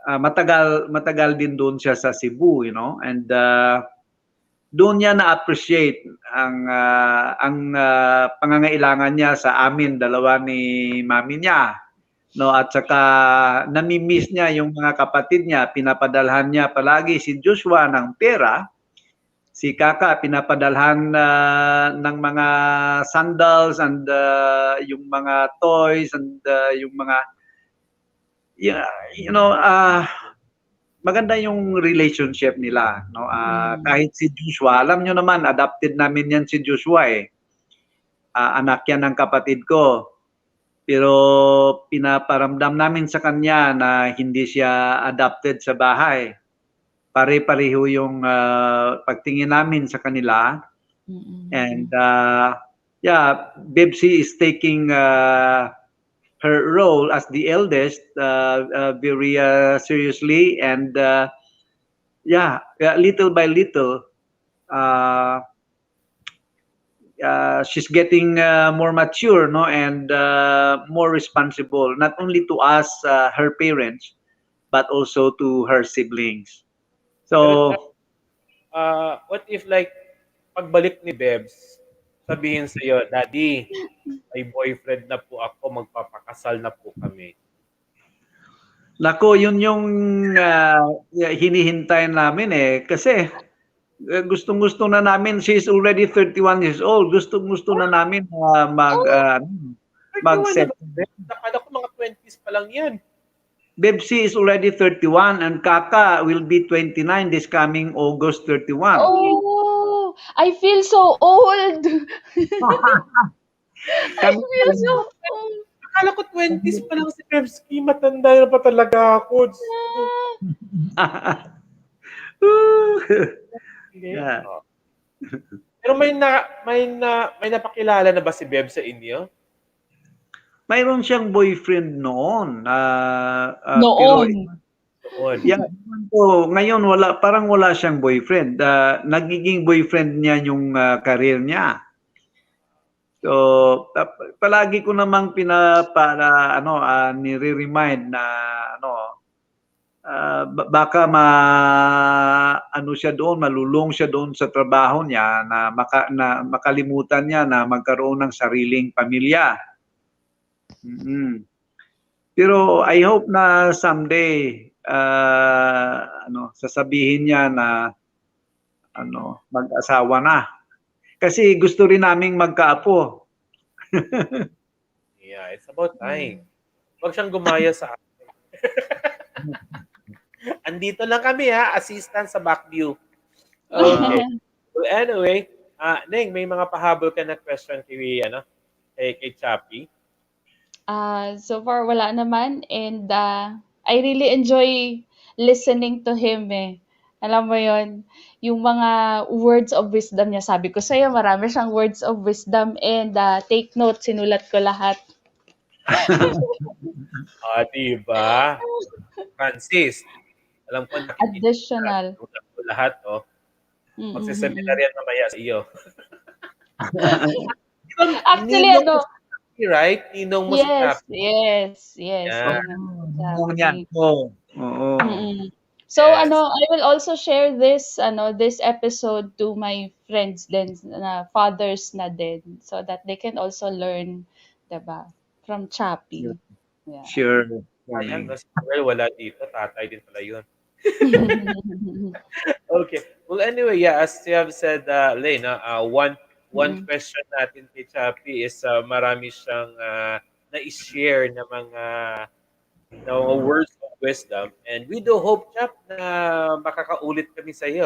matagal matagal din doon siya sa Cebu, and doon niya na-appreciate ang pangangailangan niya sa amin dalawa ni mami niya, no, at saka nami-miss niya yung mga kapatid niya. Pinapadalhan niya palagi si Joshua ng pera, si Kaka pinapadalhan ng mga sandals and yung mga toys and yung mga, yeah, maganda yung relationship nila, no. Kahit si Joshua, alam nyo naman, adopted namin yan si Joshua, anak yan ng kapatid ko. Pero pinaparamdam namin sa kanya na hindi siya adopted sa bahay. Pare-pareho yung pagtingin namin sa kanila. And yeah, Bebsi is taking her role as the eldest very seriously, and yeah, little by little, she's getting more mature, no, and more responsible, not only to us, her parents, but also to her siblings. Pero Chap, So, what if like pagbalik ni Bebs, sabihin sa'yo, Daddy, may boyfriend na po ako, magpapakasal na po kami. nako, yun yung hinihintay namin kasi gustong-gusto na namin. She's already 31 years old. Gustong-gusto na namin Nagtawa na ba? mag-settle. Bebs? Nakala ko mga 20s pa lang yan. Bebsi is already 31 and Kaka will be 29 this coming August 31. Oh, I feel so old. I Kami, feel so old. Akala ko 20s pa lang si Bebski. Matanda na pa talaga ako. Yeah. Oh. Pero may napakilala na ba si Beb sa inyo? Mayroon siyang boyfriend noon. Pero Noon. Noon. yeah, ngayon parang wala siyang boyfriend. Nagiging boyfriend niya yung career niya. So, palagi ko namang nire-remind na baka siya doon, malulong siya doon sa trabaho niya na makalimutan niya na magkaroon ng sariling pamilya. Pero I hope na someday sasabihin niya na mag-asawa na. Kasi gusto rin naming magkaapo. Yeah, it's about time. Huwag siyang gumaya sa akin. Andito lang kami assistant sa back view. Okay. Well, anyway, Neng, may mga pahabol ka na question kay Chappy? So far wala naman, and I really enjoy listening to him Alam mo yon, yung mga words of wisdom niya. Sabi ko sa'yo, marami siyang words of wisdom, and take note, sinulat ko lahat. Diba? Francis, alam ko nakikinig Additional. ka. Lahat, Magsiseminar yan mamaya sa iyo. Actually, Ninong mo si Chappy, right? Ninong mo si Chappy. yes. Yeah. Chappy. Oo. So Yes. I will also share this episode to my friends then na fathers na din, so that they can also learn, 'di ba, from Chappy. Yeah. Sure. Sayang, well, wala dito. Tatay din pala yun. Okay. Well, anyway, as you have said, Lane, one question natin kay Chappy is marami siyang na-share na mga words of wisdom, and we do hope, Chap, na makakaulit kami sa iyo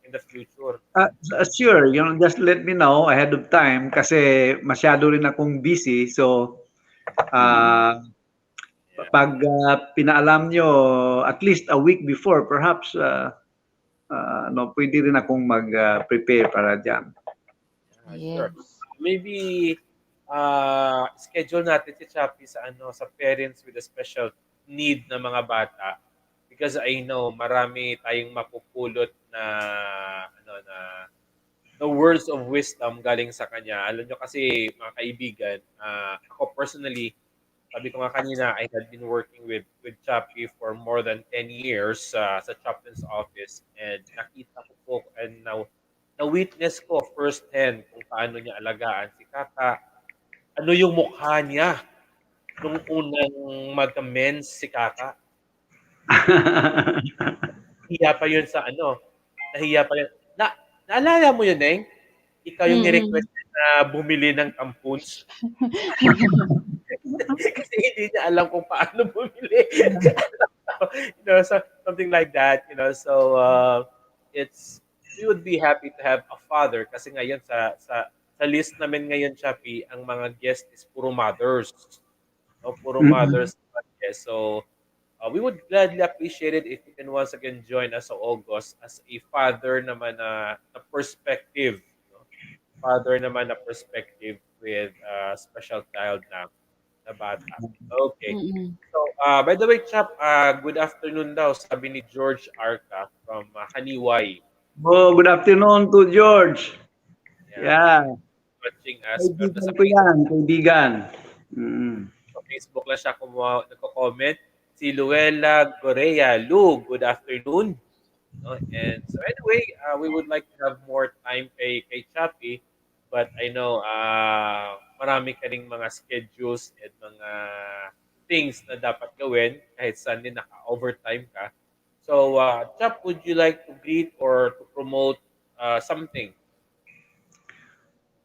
in the future. Sure, just let me know ahead of time kasi masyado rin akong busy. So, pag pinaalam nyo at least a week before, perhaps no, pwede rin akong mag-prepare para diyan. Yeah, sure. Yes. Maybe schedule natin si Chappie sa sa parents with a special need na mga bata because I know marami tayong mapupulot na na the words of wisdom galing sa kanya. Alam nyo kasi mga kaibigan, ako personally, sabi ko nga kanina, I had been working with Chappie for more than 10 years sa chaplain's office and nakita ko po and now na-witness ko first hand kung paano niya alagaan si Kaka. Ano yung mukha niya nung unang magka-mens si Kaka. Nahiya pa yun sa nahiya pa yun. Naalala mo yun, Neng? Ikaw yung Mm. ni-request na bumili ng tampons. Kasi hindi niya alam kung paano bumili. So something like that, So it's we would be happy to have a father kasi ngayon sa list namin ngayon, Chappie, ang mga guest is puro mothers. No, puro Mm. mothers ang guest. So we would gladly appreciate it if you can once again join us sa August as a father naman na perspective, no? Father naman na perspective with a special child na bata. Okay. Mm. So, by the way, Chap, good afternoon daw, sabi ni George Arca from Haniway. Oh, good afternoon to George. Yeah, Yeah, watching us. Pero kaibigan ko yan, kaibigan. Mm. sa Facebook lang siya nagko-comment. Si Luella Gorea. Lu, good afternoon. No? And so anyway, we would like to have more time kay Chappie, but I know marami ka ring mga schedules at mga things na dapat gawin kahit saan din naka-overtime ka. So, Chap, would you like to greet or to promote something?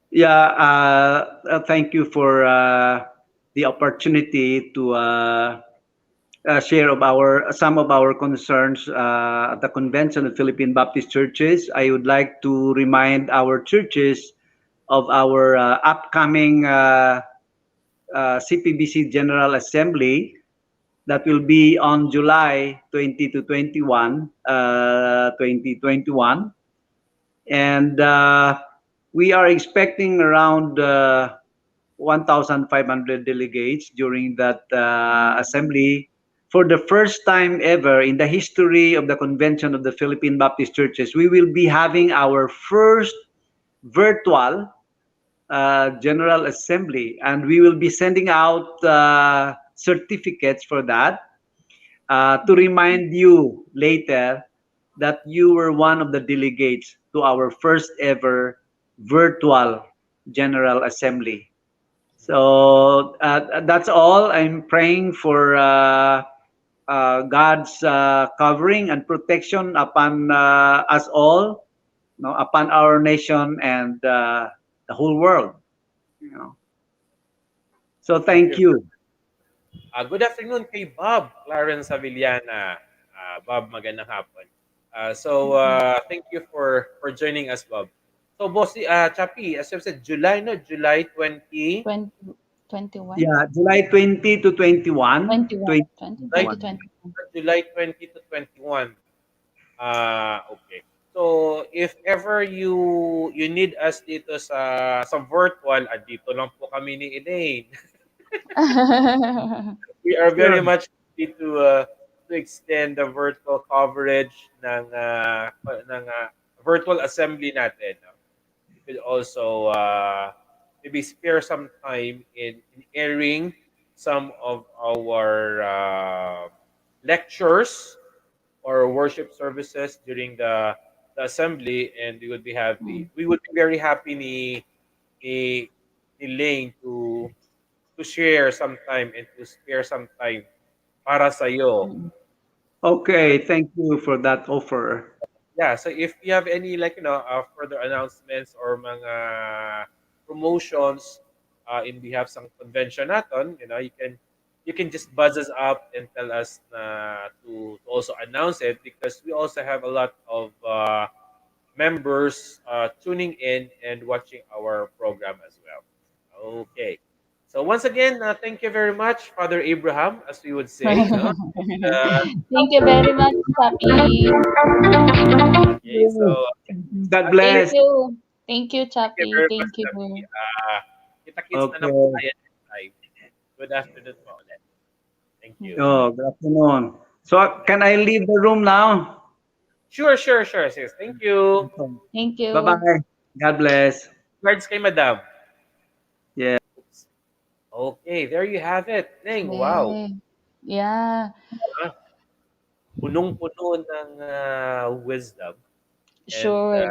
Yeah, thank you for the opportunity to share of our some of our concerns at the Convention of Philippine Baptist Churches. I would like to remind our churches of our upcoming CPBC General Assembly that will be on July 20 to 21, 2021. And we are expecting around 1,500 delegates during that assembly. For the first time ever in the history of the Convention of the Philippine Baptist Churches, we will be having our first virtual General Assembly, and we will be sending out certificates for that to remind you later that you were one of the delegates to our first ever virtual General Assembly. So that's all. I'm praying for God's covering and protection upon us all, no, upon our nation and the whole world. You know. So Thank thank you. you. Good afternoon kay Bob Clarence Avillana. Bob, magandang hapon. Thank you for joining us, Bob. So, Boss, Chappie, as you said, July, no? July 20, 20, 21? Yeah, July 20 to 21, 21. 20 July, to 2021. 21. July 20 to 21. Okay. So, if ever you need us dito sa virtual, dito lang po kami ni Elaine. We are Sure. very much happy to extend the virtual coverage ng virtual assembly natin. No? You could also maybe spare some time in airing some of our lectures or worship services during the assembly, and Mm. we would be very happy ni, ni Lane to share some time and to spare some time para sa iyo. Mm. Okay, thank you for that offer. Yeah, so if you have any further announcements or mga promotions in behalf ng convention natin, you can just buzz us up and tell us to also announce it because we also have a lot of members tuning in and watching our program as well. Okay. So once again, thank you very much, Father Abraham, as we would say. No? Uh, Thank you very much, Chappy. okay, so God Thank bless. you. Thank you, thank you Chappy. very much, Thank Gabi. you. Kita-kits na lang po Okay. tayo next time. Good afternoon po ulit. Thank you. Oh, good afternoon. So, can I leave the room now? Sure, sure, sure, sis. Thank you. Thank you. Bye-bye. God bless. Cards kay Madam. Yeah. Oops. Okay, there you have it. Ning, wow. Yeah. Yeah. Ah, punong-puno ng wisdom. And Sure.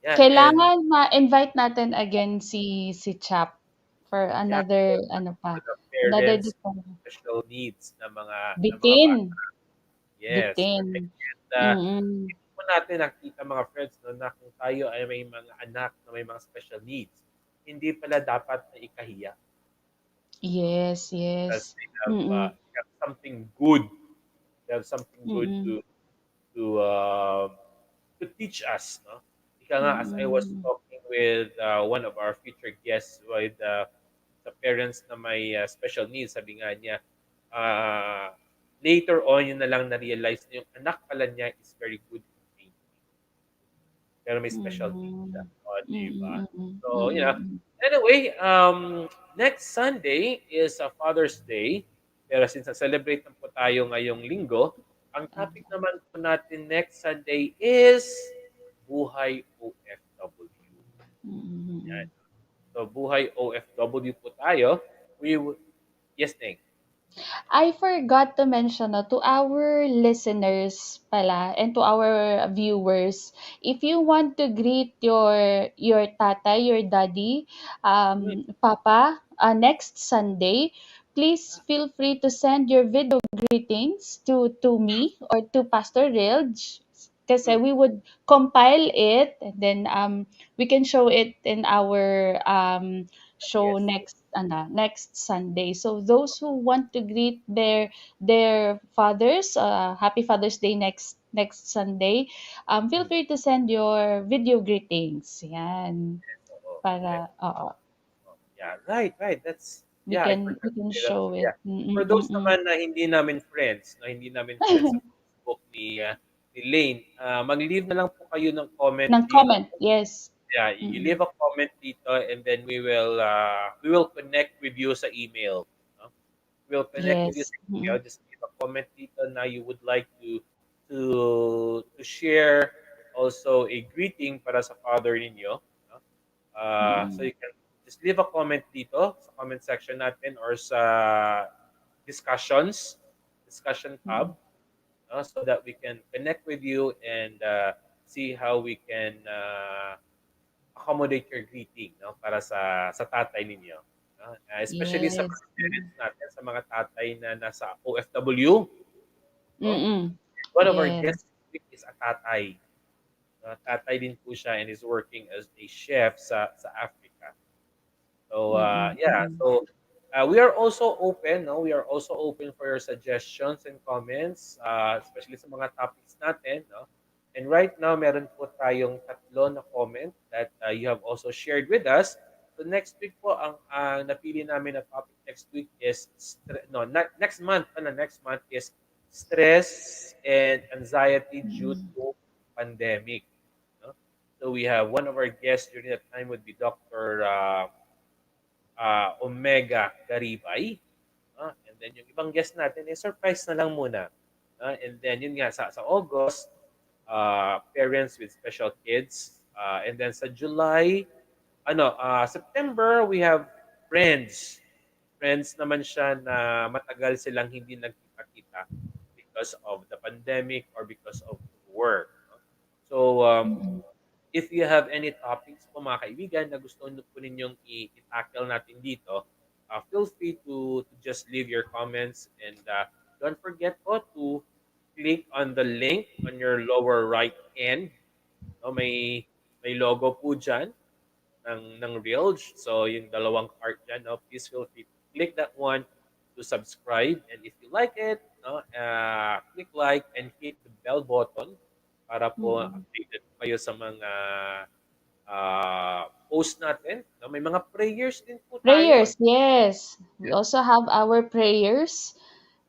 yeah, and Kailangan ma-invite natin again si Chap for yeah, another ano for pa, the another parents with discussion. special needs na mga Bitin. bata. Yes, Bitin. correct. And Mm. hindi po natin nakita mga friends no, na kung tayo ay may mga anak na may mga special needs, hindi pala dapat na ikahiya Yes, because yes. they Mm. have something good. They have something good Mm. to um, to teach us. No? Ika nga, as I was Mm. talking with one of our future guests with the parents na may special needs, sabi nga niya, uh, later on, yun na lang na-realize na yung anak pala niya is very good in painting. Pero may special needs siya. Mm. O, di ba? Mm. Mm. So, Mm. anyway, next Sunday is a Father's Day. Pero since celebrate na po tayo ngayong linggo, ang topic naman po natin next Sunday is Buhay OFW. Yan. Mm. So, Buhay OFW po tayo. Yes, Ning. I forgot to mention no, to our listeners pala and to our viewers, if you want to greet your tatay, your daddy, Hmm. papa, next Sunday, please feel free to send your video greetings to me or to Pastor Reelj. Kasi Hmm. we would compile it and then we can show it in our show Yes. next Sunday. So those who want to greet their fathers, happy Father's Day next Sunday, feel Hmm. free to send your video greetings. Yan Oo, correct. para Yeah, right, right. That's we yeah, I can forgot we to can say that show also. it. Yeah. For those naman na hindi namin friends sa Facebook ni Lane, mag-leave na lang po kayo ng comment Ng dito. comment, yes. Yeah, you Mm-mm. leave a comment dito and then we will connect with you sa email. No? We'll connect with you Yes. sa email. Just leave a comment dito na you would like to share also a greeting para sa father ninyo. No? So Mm-mm. you can just leave a comment dito sa comment section natin or sa discussion tab, Mm-mm. so that we can connect with you and see how we can accommodate your greeting, no, para sa tatay ninyo. No? Especially sa Yes. mga parents natin, sa mga tatay na nasa OFW. No? Mm-mm. One of our Yes. guests this week is a tatay. Tatay din po siya and is working as a chef sa Africa. So Mm-mm. yeah, Mm-mm. so we are also open, no? We are also open for your suggestions and comments, especially sa mga topics natin, no? And right now, meron po tayong tatlo na comment that you have also shared with us. So next week po, ang napili namin na topic next week is, next month, next month is stress and anxiety due Mm-mm. to pandemic. No? So we have one of our guests during that time would be Dr. Omega Garibay. And then yung ibang guest natin, surprise na lang muna. And then yun nga, sa August, parents with special kids. And then sa July, September, we have friends. Friends naman siya na matagal silang hindi nagkita-kita because of the pandemic or because of work. No? So, Mm-mm. if you have any topics po mga kaibigan na gusto nyo po ninyong i-tackle natin dito, feel free to just leave your comments and don't forget po to click on the link on your lower right hand. No, may logo po dyan ng Reelj. So yung dalawang heart dyan, no, please feel free to click that one to subscribe. And if you like it, no, click like and hit the bell button para po Mm-mm. updated po kayo sa mga post natin. No? May mga prayers din po tayo. Prayers, yes. We also have our prayers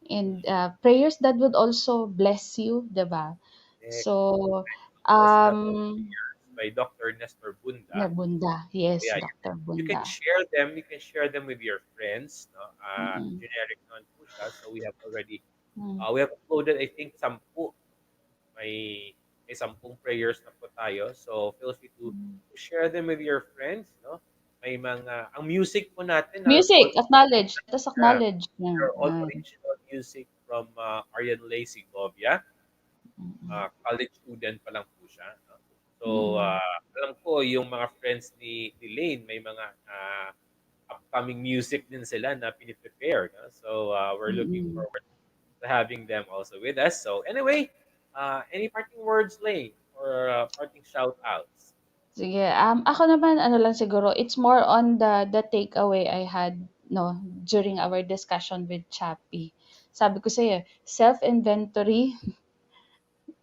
and prayers that would also bless you, 'di ba? Correct. So, We also have um, by Dr. Nestor na Bunda. Bunda. So Yes, yeah, Dr. you can Bunda. share them. You can share them with your friends. No? Mm-mm. Generic non po siya. So we have already, Mm. we have uploaded, I think, 10. May 10 prayers na po tayo. So feel free to share them with your friends. No? May mga, ang music po natin are all, Music, acknowledge. Let us uh, acknowledge. Yeah. are all original music from Aryan Lay Segovia. Mm-mm. College student pa lang po siya. No? So, Mm-mm. alam ko yung mga friends ni Lane, may mga upcoming music din sila na piniprepare. No? So, we're looking Mm-mm. forward to having them also with us. So, anyway, any parting words, Lane, or parting shout outs? Sige, ako naman ano lang siguro, it's more on the takeaway I had, no, during our discussion with Chappy. Sabi ko sa'yo, self-inventory,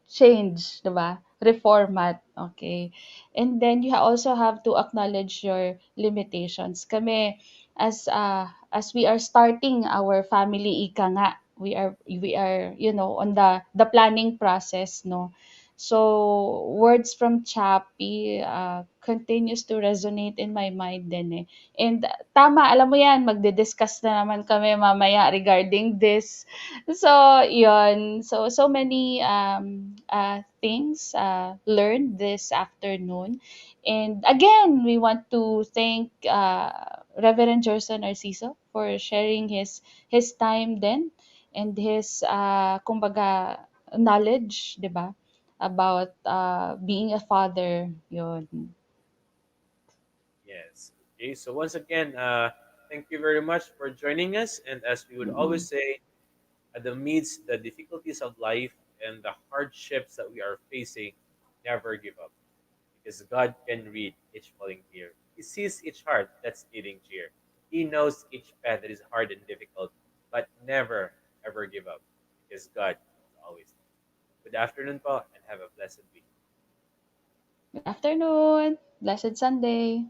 change, 'di ba? Reformat, okay. And then you also have to acknowledge your limitations. Kami as we are starting our family ika nga, we are on the planning process, no. So words from Chappy continues to resonate in my mind din eh. And tama, alam mo yan, magdi-discuss na naman kami mamaya regarding this. So, yon. So many things learned this afternoon. And again, we want to thank Reverend Jerson Narciso for sharing his time then and his kumbaga knowledge, 'di ba? About being a father, yon. Yes. Okay. So, once again, thank you very much for joining us. And as we would always Mm-mm. say, amidst the difficulties of life and the hardships that we are facing, never give up. Because God can read each falling tear. He sees each heart that's needing cheer. He knows each path that is hard and difficult, but never, ever give up. Because God is always there. Good afternoon po, and have a blessed week. Good afternoon. Blessed Sunday.